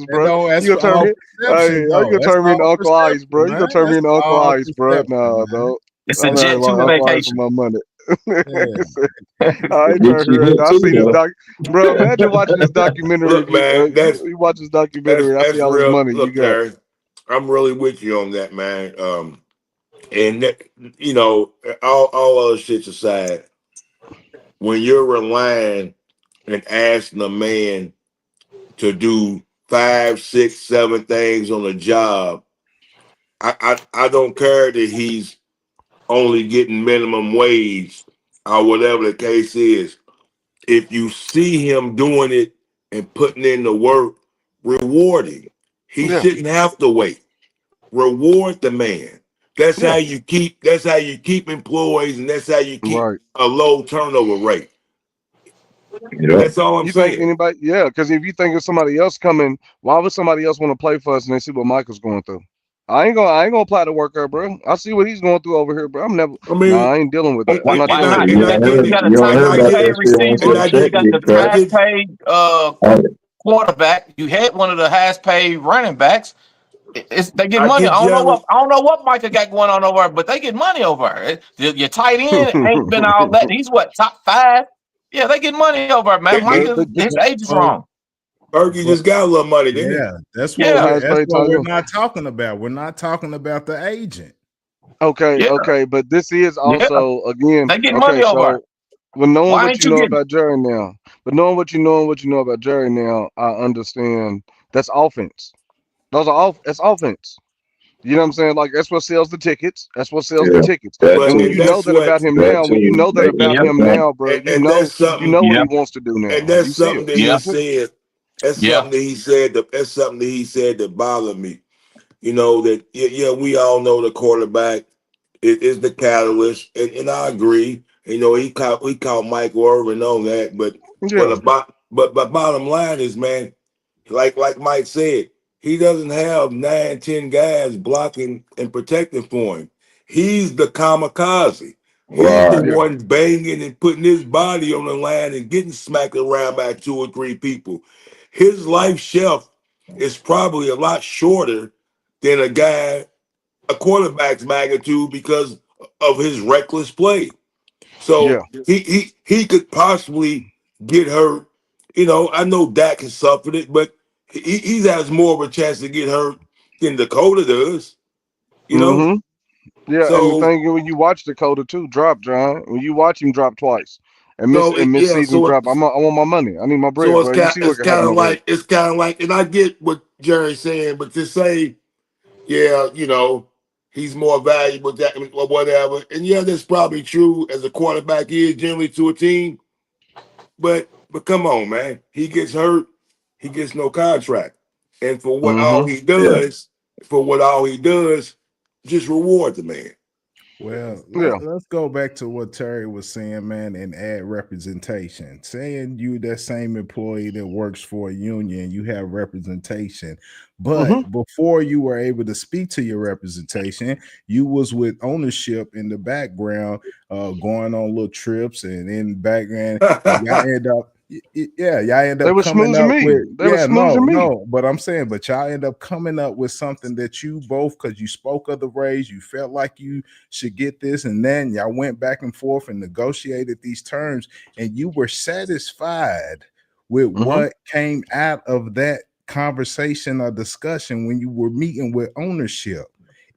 bro. You gonna turn me? Hey, you gonna turn me into Uncle Ice, bro? You gonna turn me into Uncle Ice, bro? Nah, dog. It's a jet to vacation. For my money. I see this bro. Imagine watching this documentary. Look, man, you watch this documentary. I see all this money look, you got. Terry, I'm really with you on that, man. And that, you know, all other shits aside, when you're relying and asking a man to do 5, 6, 7 things on a job, I don't care that he's only getting minimum wage or whatever the case is. If you see him doing it and putting in the work, rewarding. He shouldn't have to wait. Reward the man. That's how you keep. That's how you keep employees, and that's how you keep a low turnover rate. That's all I'm saying. Think anybody? Yeah, because if you think of somebody else coming, why would somebody else want to play for us and they see what Michael's going through? I ain't gonna apply to work there, bro. I see what he's going through over here, bro. I ain't dealing with that. I'm not dealing with that. You got a top paid receiver. You got the highest paid quarterback. You had one of the highest paid running backs. They get money. I don't know what Micah got going on over there, but they get money over there. Your tight end ain't been all that. He's what, top 5? Yeah, they get money over there, man. Micah, his age is wrong. Erky just got a little money, didn't he? That's what we're not talking about. We're not talking about the agent. Okay, but this is also again. They get money over. Well, knowing what you know about Jerry now, about Jerry now, I understand that's offense. That's offense. You know what I'm saying? Like, that's what sells the tickets. That's what sells the tickets. And when you know that about him now, bro, you know what he wants to do now. And that's something that he said. That's something that he said. That's something that he said that bothered me. You know that we all know the quarterback is the catalyst, and I agree. You know, he caught Michael Irvin on that, but bottom line is, man, like Mike said, he doesn't have 9, 10 guys blocking and protecting for him. He's the kamikaze. He's the one banging and putting his body on the line and getting smacked around by 2 or 3 people. His life shelf is probably a lot shorter than a quarterback's magnitude because of his reckless play. So he could possibly get hurt. You know, I know Dak has suffered it, but he has more of a chance to get hurt than Dakota does. You know? Yeah, so, and the thing when you watch Dakota too drop, John, when you watch him drop twice and miss season drop, I want my money. I need my bread. So it's kind of like, and I get what Jerry's saying, but to say, you know, he's more valuable or whatever. And yeah, that's probably true as a quarterback is generally to a team. But come on, man. He gets hurt, he gets no contract. And for what all he does, just reward the man. Well, let's go back to what Terry was saying, man, and add representation. Saying you that same employee that works for a union, you have representation. But before you were able to speak to your representation, you was with ownership in the background, going on little trips, and in the background, y'all end up. Yeah, y'all end up coming up with but I'm saying, but y'all end up coming up with something that you both, because you spoke of the raise, you felt like you should get this, and then y'all went back and forth and negotiated these terms, and you were satisfied with what came out of that conversation or discussion when you were meeting with ownership.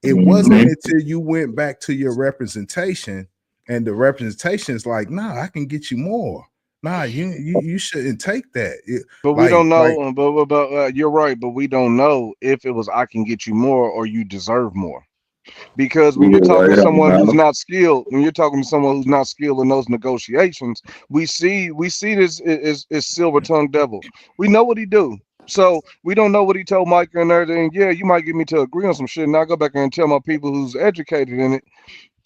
It wasn't until you went back to your representation, and the representation is like, nah, I can get you more. Nah, you shouldn't take that. But we don't know. But you're right. But we don't know if it was I can get you more or you deserve more. Because when you're talking to someone who's not skilled, in those negotiations, we see this is silver tongued devil. We know what he do. So we don't know what he told Micah and everything. Yeah, you might get me to agree on some shit, and I go back and tell my people who's educated in it.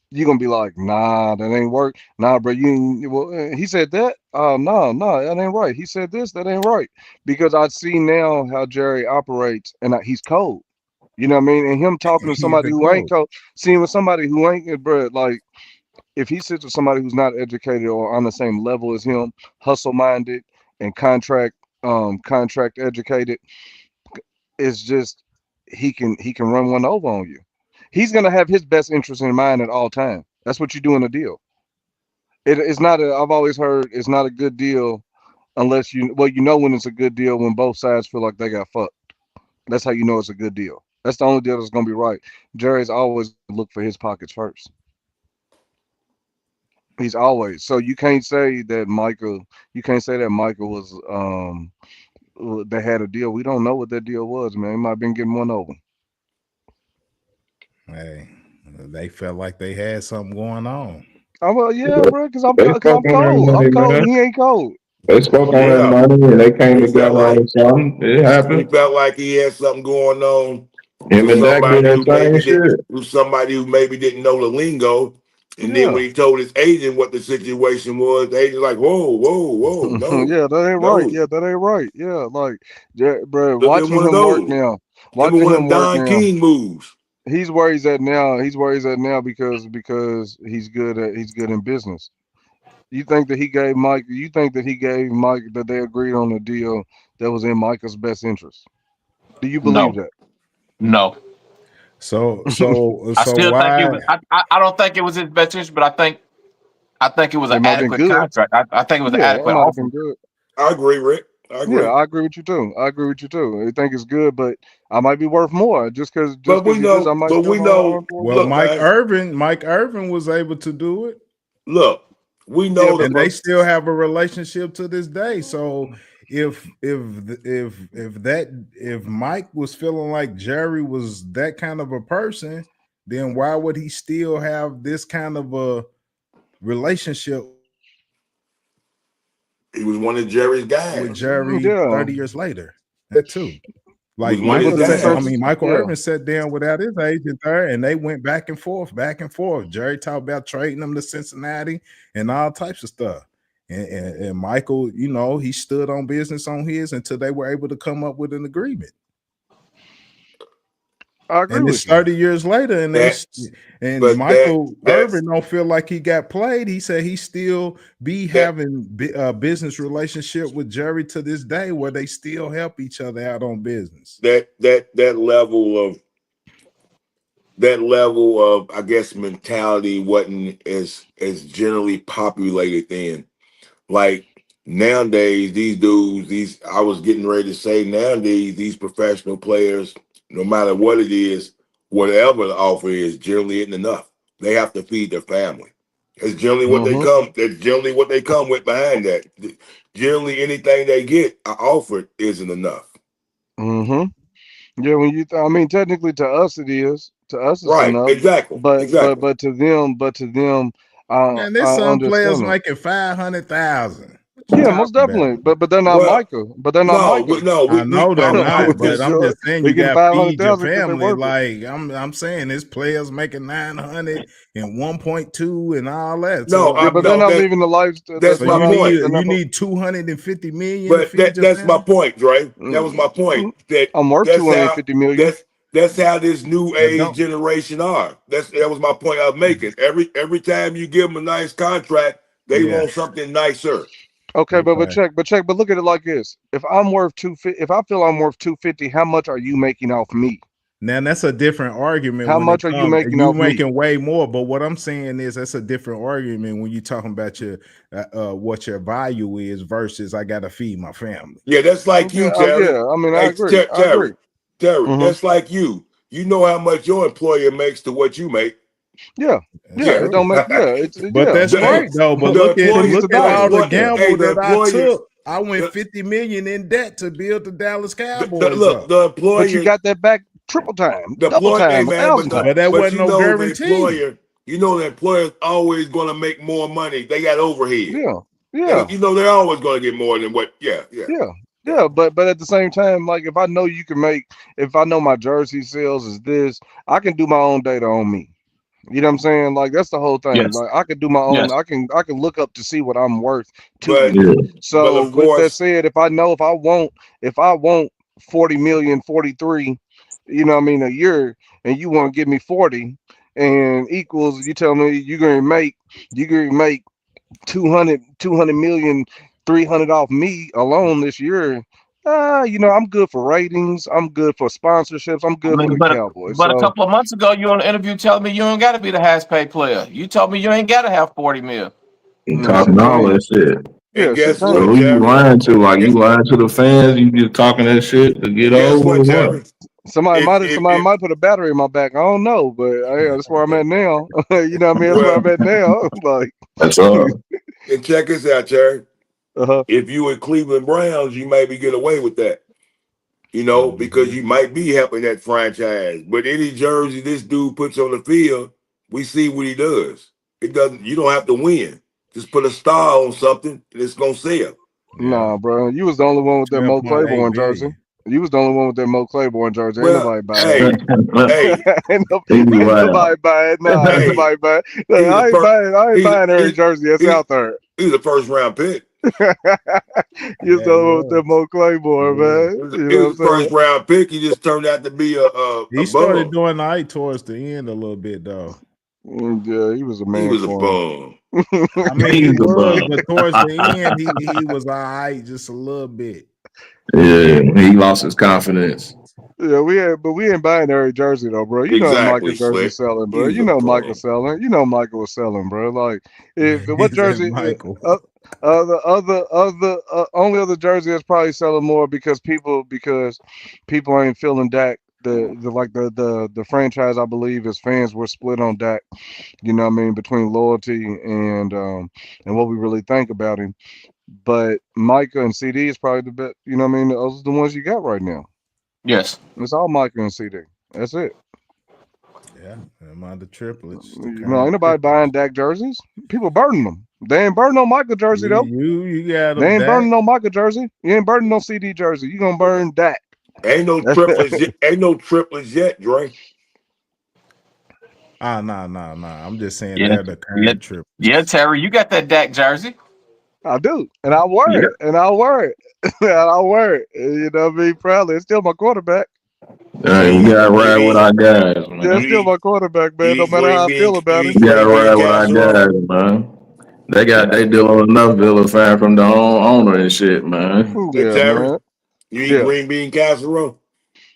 You're gonna be like, nah, that ain't work. Nah, bro, he said that. No, that ain't right. He said this, that ain't right. Because I see now how Jerry operates, and he's cold. You know what I mean? And him talking to somebody who ain't cold, seeing with somebody who ain't, bro, like if he sits with somebody who's not educated or on the same level as him, hustle minded and contract educated, it's just he can run one over on you. He's gonna have his best interest in mind at all times. That's what you do in a deal. It's not I've always heard it's not a good deal unless when it's a good deal when both sides feel like they got fucked. That's how you know it's a good deal. That's the only deal that's gonna be right. Jerry's always look for his pockets first. He's always. So you can't say that Micah was they had a deal. We don't know what that deal was, man. He might have been getting one over. Hey, they felt like they had something going on. Oh, well, yeah, bro, because I'm cold. I'm cold and he ain't cold. They spoke on that money and they came together on something. It happened. He felt like he had something going on. Him and somebody who maybe didn't know the lingo. And then when he told his agent what the situation was, the agent like, whoa, no. Yeah, that ain't right. Yeah, that ain't right. Yeah, like, bro, watching him work now. Watching him work now. King moves. He's where he's at now. He's where he's at now because he's good in business. You think that he gave Mike that they agreed on a deal that was in Micah's best interest? Do you believe that? No. So I still think it was. I don't think it was his best interest, but I think it was an adequate contract. I think it was an adequate offer. I agree, Rick. I agree. Yeah, I agree with you too. I think it's good, but I might be worth more just because. But we know. Well, Mike Irvin was able to do it. Look, we know, and they still have a relationship to this day. So if Mike was feeling like Jerry was that kind of a person, then why would he still have this kind of a relationship? He was one of Jerry's guys. With Jerry 30 years later. That too. Like Michael Irvin sat down without his agent there, and they went back and forth. Jerry talked about trading them to Cincinnati and all types of stuff. And Michael, he stood on business on his until they were able to come up with an agreement. I agree and it's 30 years later, and Michael Irvin don't feel like he got played. He said he still having a business relationship with Jerry to this day, where they still help each other out on business. That level of I guess mentality wasn't as generally populated then. Like nowadays, I was getting ready to say nowadays, these professional players, no matter what it is, whatever the offer is, generally isn't enough. They have to feed their family. That's generally what they come. That's generally what they come with behind that. Generally, anything they get offered isn't enough. Yeah, technically to us it is. To us, it's Right, enough. exactly. But to them, Man, there's some understand players it. making 500,000. Yeah, most definitely. But they're not Micah. But they're not Micah. I know they're not, but I'm just saying you got to feed your 500,000 family. Like I'm saying, there's players making 900 and 1.2 and all that. No, So, but they're not living the life. That's my point. You need 250 million. But that's my point, Dre. That was my point. That I'm worth 250 million. That's how this new age generation are. That was my point I was making. Every time you give them a nice contract, they want something nicer. Okay, but look at it like this. If I'm worth 250, if I feel I'm worth 250, how much are you making off me? Now that's a different argument. How much are you making? You're making way more, but what I'm saying is that's a different argument when you're talking about your what your value is versus I got to feed my family. Yeah, that's like you, Terry. Yeah, I mean, I agree. Terry, that's like you. You know how much your employer makes to what you make. Yeah, it don't make. But that's right though. But look at all the gamble that I took. I went 50 million in debt to build the Dallas Cowboys. The employer, but you got that back triple time, double time, but that wasn't no guarantee. You know the employer's always going to make more money. They got overhead. Yeah. You know they're always going to get more than what. Yeah. But at the same time, like if I know you can make, if I know my jersey sales is this, I can do my own data on me. You know what I'm saying? Like that's the whole thing. Yes. Like I can do my own. Yes. I can look up to see what I'm worth. So with that said, if I want 40 million, 43, you know what I mean, a year, and you want to give me 40 and equals, you tell me you're gonna make 200 million, 300 off me alone this year. You know, I'm good for ratings. I'm good for sponsorships. I'm good for the Cowboys. But a couple of months ago, you on an interview telling me you ain't got to be the highest paid player. You told me you ain't got to have 40 mil. You talking all that shit. Yeah, guess what? So who you lying to? Like you lying to the fans? You just talking that shit to get over? What? Somebody might put a battery in my back. I don't know, but that's where I'm at now. You know what I mean? That's where I'm at now. Like that's all. And check this out, Terry. If you were Cleveland Browns, you maybe get away with that. You know, because you might be helping that franchise. But any jersey this dude puts on the field, we see what he does. It doesn't. You don't have to win. Just put a star on something, and it's gonna sell. Nah, bro. You was the only one with that Mo Claiborne jersey. You was the only one with that Mo Claiborne jersey. Ain't nobody buying it. Ain't nobody buying it. Nah, ain't nobody buying it. I ain't buying every jersey that's out there. He's a first round pick. You know with that Mo Claiborne, man. He was a first round pick. He just turned out to be he started doing all right towards the end a little bit though. Yeah, he was a man. He was a bum. I mean, he was, but towards the end, he was all right, just a little bit. Yeah, he lost his confidence. Yeah, we ain't buying every jersey though, bro. You know Micah jersey selling, bro. You know Micah selling. You know Micah was selling, bro. Like what jersey? Only other jersey that's probably selling more because people ain't feeling Dak. The franchise, I believe, as fans were split on Dak. You know what I mean, between loyalty and what we really think about him. But Micah and CD is probably the best. You know what I mean? Those are the ones you got right now. Yes, it's all Micah and CD. That's it. Yeah, am I the triplets? You know, ain't nobody buying Dak jerseys. People burning them. They ain't burning no Micah jersey though. You got them. They ain't burning no Micah jersey. You ain't burning no CD jersey. You gonna burn Dak. Ain't no triplets. Ain't no triplets yet, Dre. No. I'm just saying they're the current triplets. Yeah, Terry, you got that Dak jersey. I do, and I wear it, and I wear it, and I wear it. You know what I mean? Proudly, it's still my quarterback. You gotta ride with our guys, man. Yeah, it's still my quarterback, man. No matter how I feel about it. You gotta ride with our guys, man. They deal with enough vilifying from the owner and shit, man. Yeah, man. You eat green bean casserole?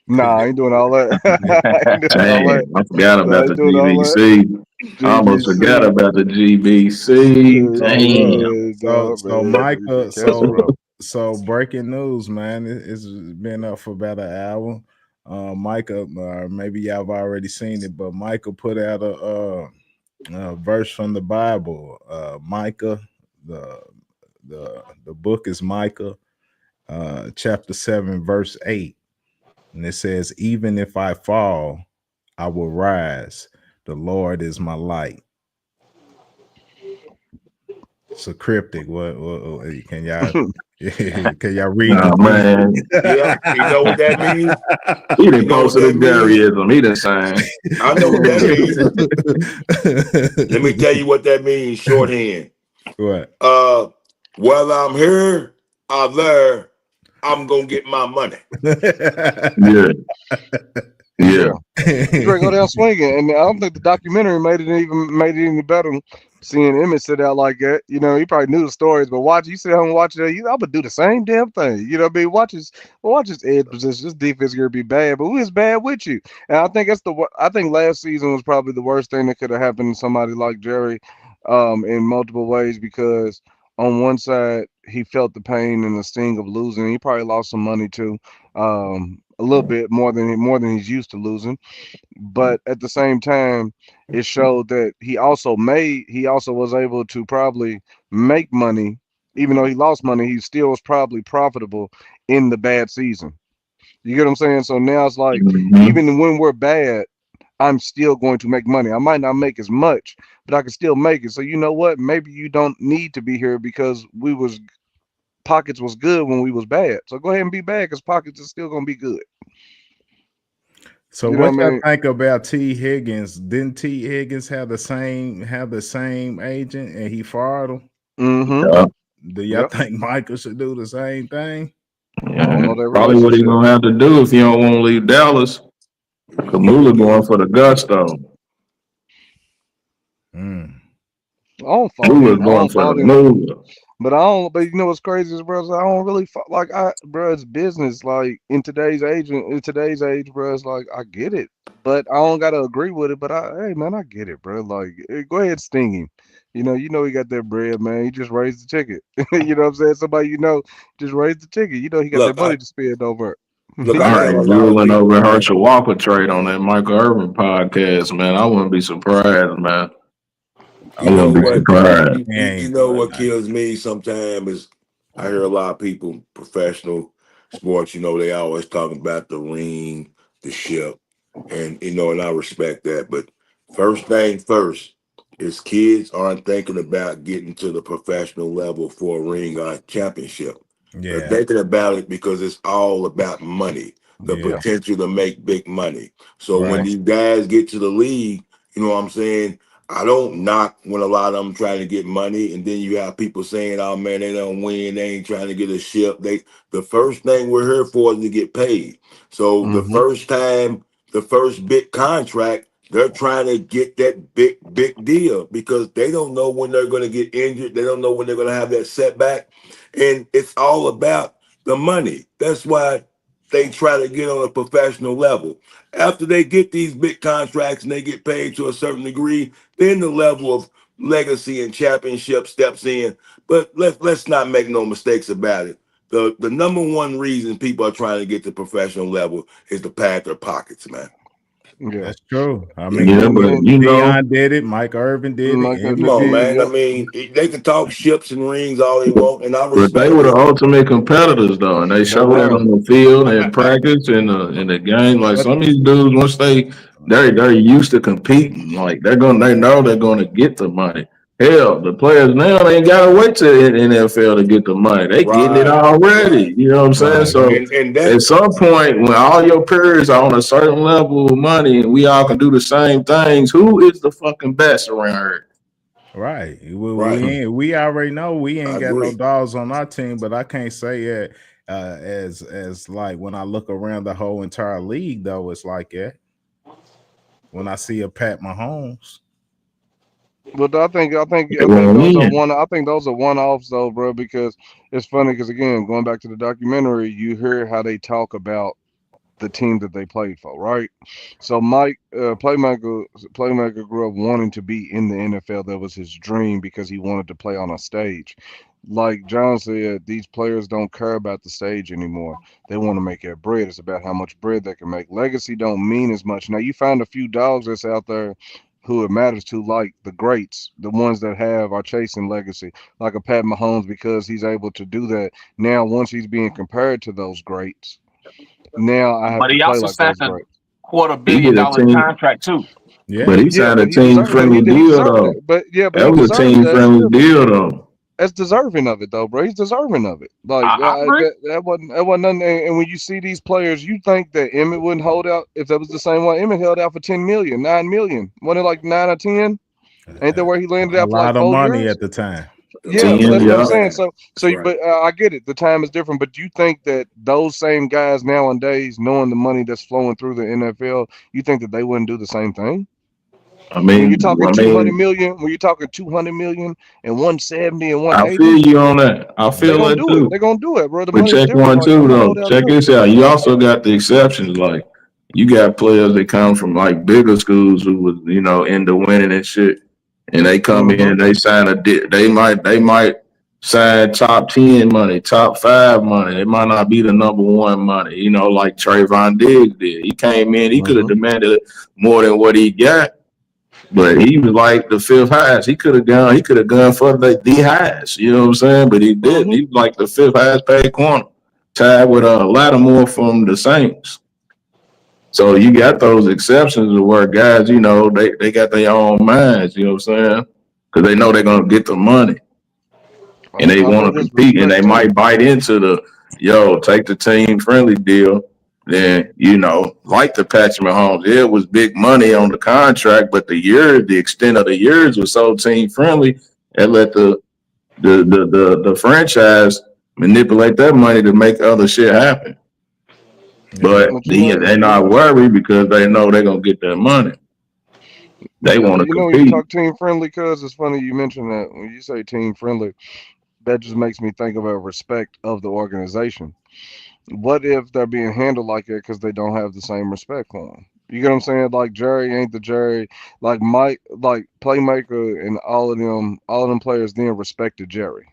Nah, I ain't doing all that. I forgot about the GBC. I almost forgot about the GBC. Damn. So Micah, so breaking news, man. It's been up for about an hour. Micah, maybe y'all have already seen it, but Micah put out a verse from the Bible. Micah, the book is Micah, chapter 7, verse 8. And it says, even if I fall, I will rise. The Lord is my light. So cryptic. What can y'all can y'all read Oh, man. Yeah, you know what that means? He didn't post the Garyism. He didn't sign. I know what that means. Let me tell you what that means, shorthand. What? Whether I'm here or there, I'm gonna get my money. Yeah. Yeah. Drake go down swinging, and I don't think the documentary made it any better. Seeing Emmett sit out like that, you know, he probably knew the stories, but you sit home and watch it, I'm gonna do the same damn thing. You know what I mean? Watch his edge position. This defense is gonna be bad, but who is bad with you? And I think I think last season was probably the worst thing that could have happened to somebody like Jerry, in multiple ways, because on one side he felt the pain and the sting of losing. He probably lost some money too, a little bit more than he's used to losing. But at the same time, it showed that he also was able to probably make money. Even though he lost money, he still was probably profitable in the bad season. You get what I'm saying? So now it's like, even when we're bad, I'm still going to make money. I might not make as much, but I can still make it. So you know what? Maybe you don't need to be here because Pockets was good when we was bad. So go ahead and be bad because Pockets is still going to be good. So what y'all think about T. Higgins? Didn't T. Higgins have the same agent and he fired him? Mm-hmm. Do y'all think Michael should do the same thing? Yeah, probably what he's gonna have to do if he don't want to leave Dallas. Kamula going for the gusto. I don't fault him. Going for the move. But but you know what's crazy is, bro, I don't really bro, it's business. Like in today's age, bro, it's like I get it, but I don't gotta agree with it. But hey man, I get it, bro. Like, go ahead, sting him. You know he got that bread, man. He just raised the ticket. You know what I'm saying? Somebody just raised the ticket. You know he got that money to spend over. Look, I went over Herschel Walker trade on that Michael Irvin podcast, man. I wouldn't be surprised, man. You know what kills me sometimes is I hear a lot of people, professional sports, they always talking about the ring, the ship, and and I respect that. But first thing first is kids aren't thinking about getting to the professional level for a ring or a championship. They're thinking about it because it's all about money, the potential to make big money. So when these guys get to the league, you know what I'm saying? I don't knock when a lot of them trying to get money, and then you have people saying, "Oh man, they don't win. They ain't trying to get a ship." The first thing we're here for is to get paid. So the first big contract, they're trying to get that big deal because they don't know when they're going to get injured. They don't know when they're going to have that setback, and it's all about the money. That's why they try to get on a professional level. After they get these big contracts and they get paid to a certain degree, then the level of legacy and championship steps in. But let's not make no mistakes about it. The number one reason people are trying to get to professional level is to pad their pockets, man. Yeah, that's true. I mean, Deion did it. Mike Irvin did it. Come on, man. I mean, they can talk ships and rings all they want, and I respect. But they were the ultimate competitors, though, and they showed that on the field and practice and in the game. Like some of these dudes, once they're used to competing, like they know they're gonna get the money. Hell, the players now they ain't gotta wait to the NFL to get the money. They getting it already. You know what I'm saying? So and at some point, when all your peers are on a certain level of money and we all can do the same things, who is the fucking best around here? Right. We already know we ain't got no dogs on our team, but I can't say it as like when I look around the whole entire league, though, it's like that. When I see a Pat Mahomes. But I think those are one-offs though, bro, because it's funny because again, going back to the documentary, you hear how they talk about the team that they played for, right? So Mike, Playmaker grew up wanting to be in the NFL. That was his dream because he wanted to play on a stage. Like John said, these players don't care about the stage anymore. They want to make that bread. It's about how much bread they can make. Legacy don't mean as much. Now you find a few dogs that's out there who it matters to, like the greats, the ones that are chasing legacy, like a Pat Mahomes, because he's able to do that. Now, once he's being compared to those greats, now I have to play like those greats. $250 million contract too. Yeah, but he signed a team-friendly deal though. That was a team-friendly deal though. That's deserving of it though, bro. He's deserving of it. Like that wasn't nothing. And when you see these players, you think that Emmett wouldn't hold out if that was the same one. Emmett held out for 10 million, 9 million. Wasn't it like 9 or 10? Ain't that where he landed out for like 4 years? A lot of money at the time. Yeah, that's what I'm saying. So, right. But I get it. The time is different. But do you think that those same guys nowadays, knowing the money that's flowing through the NFL, you think that they wouldn't do the same thing? I mean, when you're talking 200 million, when you're talking 200 million and 170 and 180, I feel you on that. I feel that too. They're gonna do it, bro. But check one too, though. Check this out. You also got the exceptions. Like you got players that come from like bigger schools who was, into winning and shit, and they come in and they sign they might sign top 10 money, top 5 money. It might not be the number 1 money, like Trayvon Diggs did. He came in, he could have demanded more than what he got. But he was like the 5th highest. He could have gone for the highest. You know what I'm saying? But he didn't. He was like the 5th highest paid corner, tied with Lattimore from the Saints. So you got those exceptions of where guys, they got their own minds. You know what I'm saying? Because they know they're gonna get the money, and they want to compete, and they might bite into the take the team friendly deal. Then, like the Patrick Mahomes, it was big money on the contract, but the extent of the years was so team friendly, and let the franchise manipulate that money to make other shit happen. But they're not worried because they know they're gonna get that money. They want to compete. When you talk team friendly, cuz it's funny you mentioned that. When you say team friendly, that just makes me think of a respect of the organization. What if they're being handled like that because they don't have the same respect for them? You get what I'm saying? Like Jerry ain't the Jerry. Like Mike, like Playmaker, and all of them players then respected Jerry.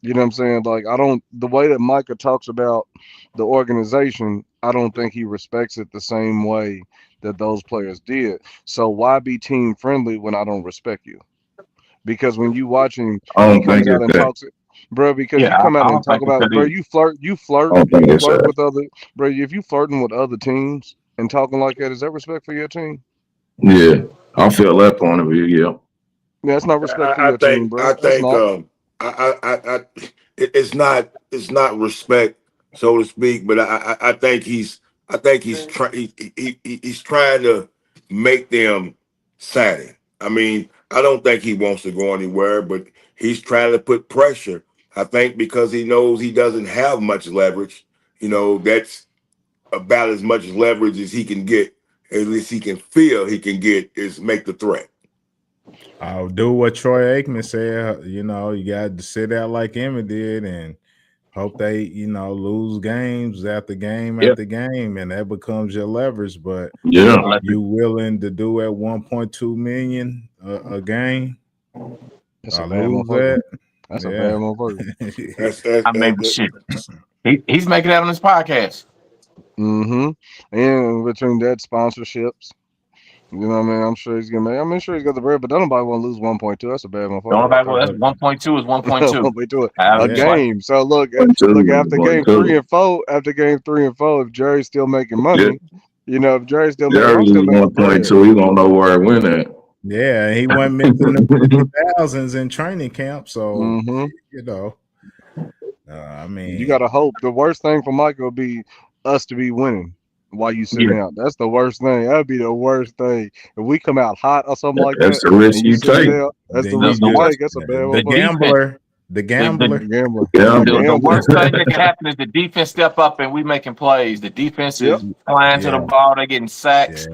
You know what I'm saying? Like the way that Micah talks about the organization, I don't think he respects it the same way that those players did. So why be team friendly when I don't respect you? Because when you watching, he comes out and talks it. Bro, because you come out and talk about, bro, you flirt with other, bro. If you flirting with other teams and talking like that, is that respect for your team? Yeah, I feel that point of view. Yeah, it's not respect for your team, bro. It's not respect, so to speak. But I think he's trying to make them sad. I mean, I don't think he wants to go anywhere, but he's trying to put pressure. I think because he knows he doesn't have much leverage, that's about as much leverage as he can get, at least he can feel he can get, is make the threat. I'll do what Troy Aikman said. You got to sit out like Emmett did and hope they, lose games after game after game, and that becomes your leverage. But you willing to do at 1.2 million a game? That's a bad motherfucker. That's a bad motherfucker. I mean, shit. He's making that on his podcast. And between that, sponsorships. You know what I mean? I'm sure he's gonna make. I'm sure he's got the bread, but don't nobody want to lose 1.2. That's a bad motherfucker. That's 1.2 is 1.2 a game. So look after game 3 and 4. After game 3 and 4, if Jerry's still making money, if Jerry's still making 1.2, he's gonna know where it went at. Yeah, he went missing the thousands in training camp. So I mean, you gotta hope. The worst thing for Mike will be us to be winning while you sitting out. That's the worst thing. That'd be the worst thing. If we come out hot or something like that's that, the risk you take. That's the risk you take. That's a bad one. The gambler. The worst thing that can happen is the defense step up and we making plays. The defense is flying to the ball. They're getting sacks.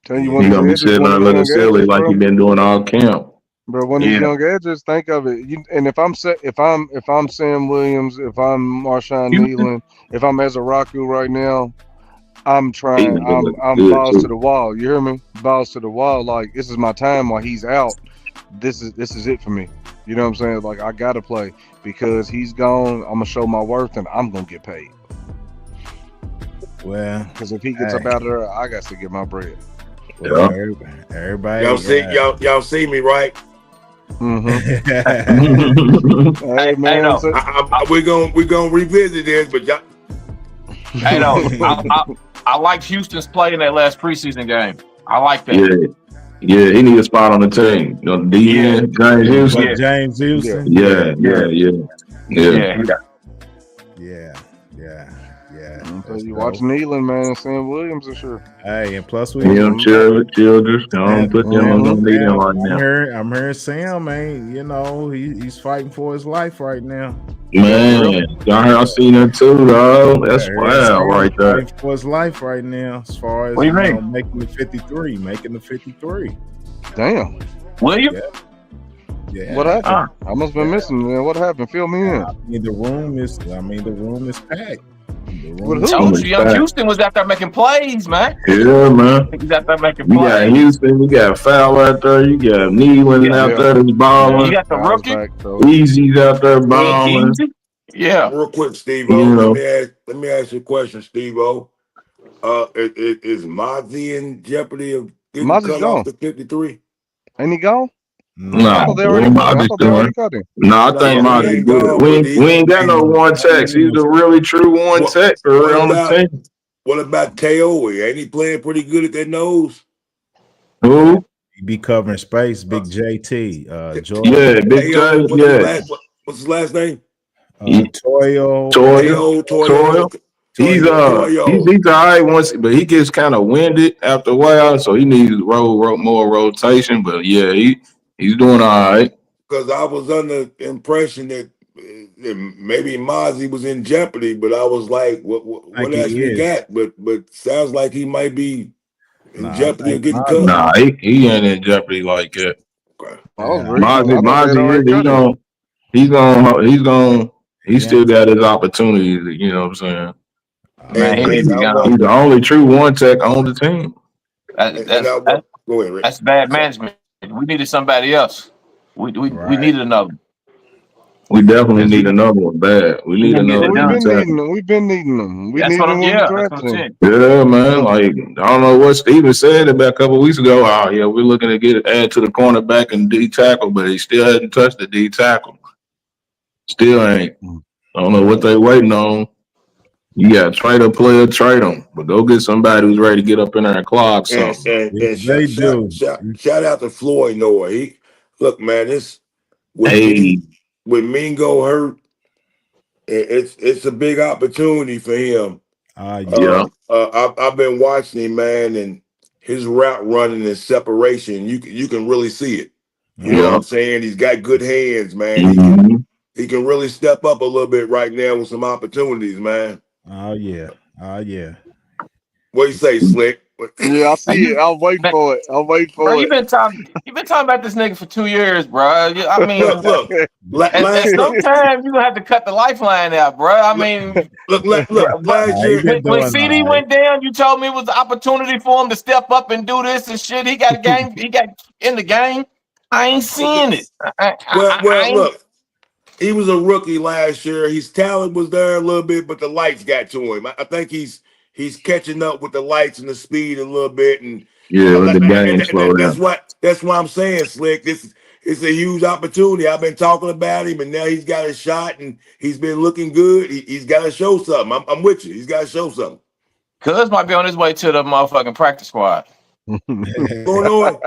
You're gonna be sitting there looking silly like you've been doing all camp. But when these young edges, think of it. And if I'm Sam Williams, if I'm Marshawn Nealon, if I'm Ezra right now, I'm trying. I'm balls to the wall. You hear me? Balls to the wall. Like, this is my time while he's out. This is it for me. You know what I'm saying? Like, I gotta play because he's gone. I'm gonna show my worth and I'm gonna get paid. Well, because if he gets up out of there, I got to get my bread. Well, everybody. Y'all see me, right? Hey man, we're gonna revisit this, but y'all. Hey, no, I liked Houston's play in that last preseason game. I like that. Yeah, he needs a spot on the team. You know, DN, James Houston. James Houston. Yeah. You watching Nealon, man, and Sam Williams and sure. Hey, and plus we Childers. Don't put them on the leading right now. I'm hearing Sam, man. You know, he's fighting for his life right now. Man, I seen it too, though. That's wild right there. Fighting for his life right now, as far as what do you mean? making the 53. Damn. William? Yeah. What happened? I must have been missing, man. What happened? Fill me in. I mean, the room is packed. Young Houston was out there making plays, man. Yeah, man. He's out there making plays. You got Houston, we got Fowl out there, you got Nealon out there that's balling. You got the rookie. Easy's out there balling. Yeah. Real quick, Steve-O, let me ask you a question, Steve-O. Is Mozzie in jeopardy of getting cut off the 53? Ain't he gone? No, I thought they already cut him. No, I think Mozzie's good. We ain't got no one text. He's a really true one text on the team. What about KO? Ain't he playing pretty good at that nose? Who? He be covering space, Big JT. Jordan. Yeah, Big J. What's his last name? Toyo. He's all right once, but he gets kind of winded after a while, so he needs more rotation. But yeah, he's doing all right. Because I was under the impression that maybe Mozzie was in jeopardy, but I was like, what else we got? But sounds like he might be in jeopardy of getting cut. Nah, he ain't in jeopardy like that. Okay. Mozzie, he still got his opportunities, you know what I'm saying? Man, he's the only true one tech on the team. That's bad management. We needed somebody else. We needed another. We definitely need another one bad. We need another one. We've been needing them. Yeah, man. Like, I don't know what Steven said about a couple of weeks ago. Oh, yeah, we're looking to add to the cornerback and D tackle, but he still hasn't touched the D tackle. Still ain't. I don't know what they waiting on. You got to trade a player, trade them, but go get somebody who's ready to get up in there and clog something. And shout out to Floyd Noah. Look, man, with Mingo hurt, it's a big opportunity for him. I've been watching him, man, and his route running and separation, you can really see it. You know what I'm saying? He's got good hands, man. He can really step up a little bit right now with some opportunities, man. Oh yeah. What do you say, Slick? Yeah, I see it. I'm waiting for it. You've been talking about this nigga for 2 years, bro. I mean, look. And sometimes you gonna have to cut the lifeline out, bro. I mean, look. When CD went down, you told me it was an opportunity for him to step up and do this and shit. He got a game. He got in the game. I ain't seeing it. Look. He was a rookie last year. His talent was there a little bit, but the lights got to him. I think he's catching up with the lights and the speed a little bit, and the game slow down. That's why I'm saying, Slick. It's a huge opportunity. I've been talking about him, and now he's got a shot, and he's been looking good. He's got to show something. I'm with you. He's got to show something. Cuz might be on his way to the motherfucking practice squad. Going on.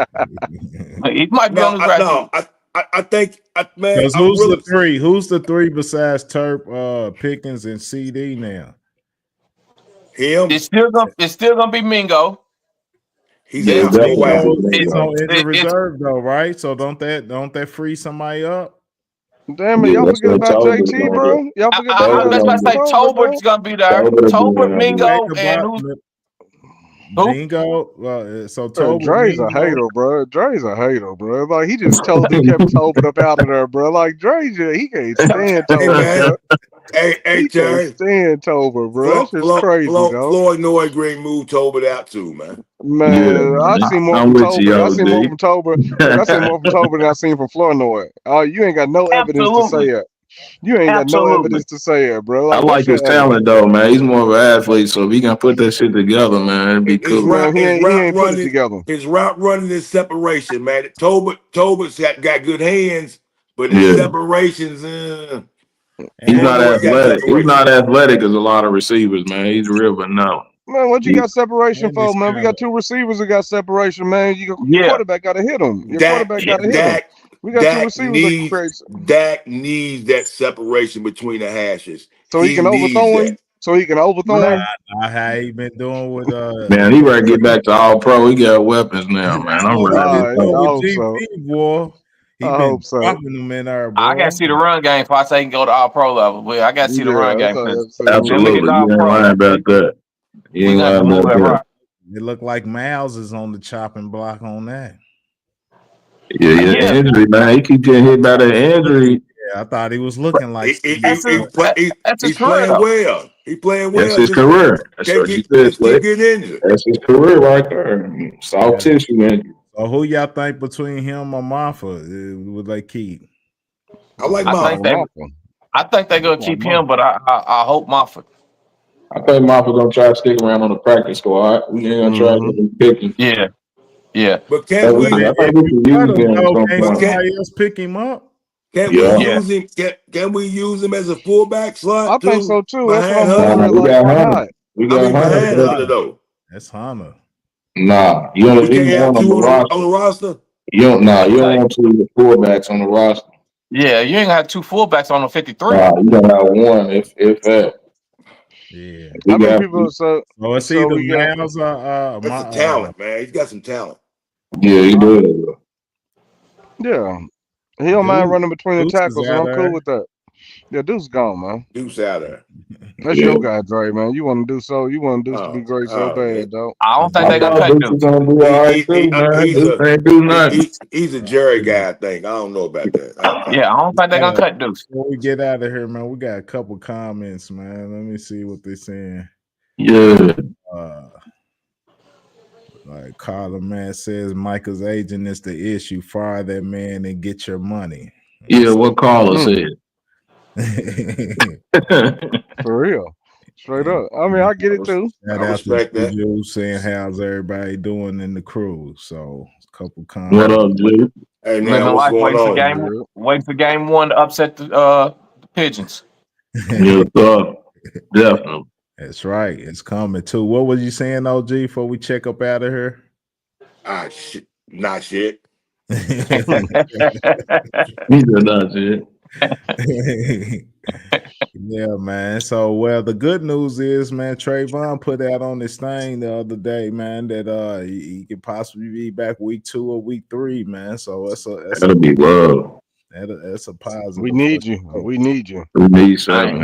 He might be on his practice. I think, man. Who's the three besides Turp, Pickens, and CD now? Him. It's still gonna be Mingo. He's on injured reserve though, right? So don't that free somebody up? Damn it, y'all forget about JT, bro. Y'all forget about that's why I say Tolbert's gonna be there. Tolbert, Mingo, and who's Mingo. So Dre's a hater, bro. Like he just totally kept Tolbert up out of there, bro. Like Dre, he can't stand Tolbert. Hey, Jerry. Stand Tolbert, bro. That's just crazy, Floyd Noah Green moved Tolbert out too, man. I seen more from Tolbert. I seen more from Tolbert than I seen from Floyd Noah. You ain't got no evidence to say it. You ain't got no evidence to say it, bro. I like his talent, though, man. He's more of an athlete, so if he can put that shit together, man, it'd be cool. He ain't put it together. His route running is separation, man. Tolbert's got good hands, but his separations, he's not athletic. He's not athletic as a lot of receivers, man. He's real, but no. Man, what you got separation And for, this man? We got two receivers that got separation, man. Your quarterback got to hit him. Your quarterback got to hit him. We got two receivers that create. Dak needs that separation between the hashes. So he can overthrow him. So he can overthrow him. How he been doing with Man, he ready to get back to all pro. He got weapons now, man. I'm ready. With GP, boy. He I been hope so. dropping them in there, boy. I got to see the run game before I say he can go to all pro level. But I got to see the run game. Absolutely. You ain't lying about that. You ain't lying about that. It looked like Miles is on the chopping block on that. Yeah, injury, man. He keep getting hit by that injury. Yeah, I thought he was looking like he's playing well. He's playing well. That's his career. Can't keep getting injured. That's his career right there. Soft tissue, man. So who y'all think between him or Maffa would they keep? I like Maffa. I think they're gonna keep him, but I hope Maffa. I think Maffa gonna try to stick around on the practice squad. We ain't gonna try to get Pickens. Yeah. But can we? Somebody else pick him up? Can we use him? Can we use him as a fullback slot? I think so too. We got Hunter though. That's Hunter. Nah, you only need one on the roster. You don't want two fullbacks on the roster. Yeah, you ain't got two fullbacks on the 53. Nah, you don't have one if that. Yeah. How many people? It's either Miles or that's talent, man. He's got some talent. Yeah, he does. Yeah. He don't mind running between the tackles, and I'm cool with that. Yeah, Deuce gone, man. Deuce out there. That's your guy, Dre, man. You want Deuce to be great so bad, dog. I don't think they're gonna cut Deuce. He's a Jerry guy, I think. I don't know about that. I don't think they're gonna cut Deuce. Before we get out of here, man, we got a couple comments, man. Let me see what they're saying. Yeah. Like Carla, man, says Micah's agent is the issue. Fire that man and get your money. Yeah, what Carla said. For real. Straight up. I mean, I get it too. I respect that. You saying how's everybody doing in the crew? So a couple comments. What up, dude? Hey man, what's going on? Wait for game one to upset the Pigeons. Yeah, definitely. That's right. It's coming too. What was you saying, OG, before we check up out of here? Shit. Not shit. He's not shit. Yeah, man. So, well, the good news is, man, Trayvon put out on this thing the other day, man, that he could possibly be back week 2 or week 3, man. So that'll be love. That's a positive. We need you. We need you. We need something.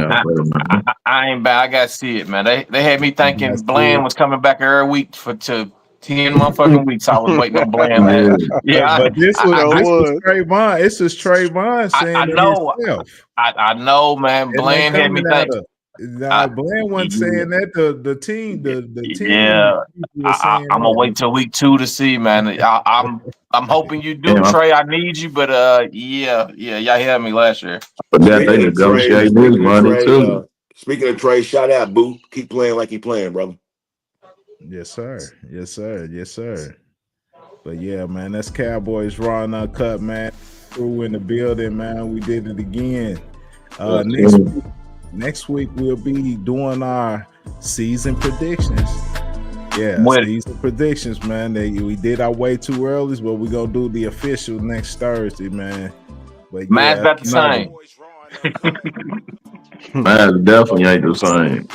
I ain't bad. I gotta see it, man. They had me thinking Bland was coming back every week to 10 motherfucking weeks. I was waiting on Bland, man. Yeah, but this was Trayvon. It's just Trayvon saying I know. himself. I know, man. Bland had me thinking. Bland wasn't saying that. The team. Yeah, I'm gonna wait till week 2 to see, man. I'm hoping you do, Trey. I need you, but y'all had me last year. But that they negotiate his money too. Speaking of Trey, shout out, Boo. Keep playing like you playing, brother. Yes, sir. Yes, sir. Yes, sir. But yeah, man, that's Cowboys Raw Uncut, man. Crew in the building, man. We did it again. Next week we'll be doing our season predictions. Yeah, season predictions, man. We did our way too early, but we're gonna do the official next Thursday, man. But mine's about the same. Mine definitely ain't the same.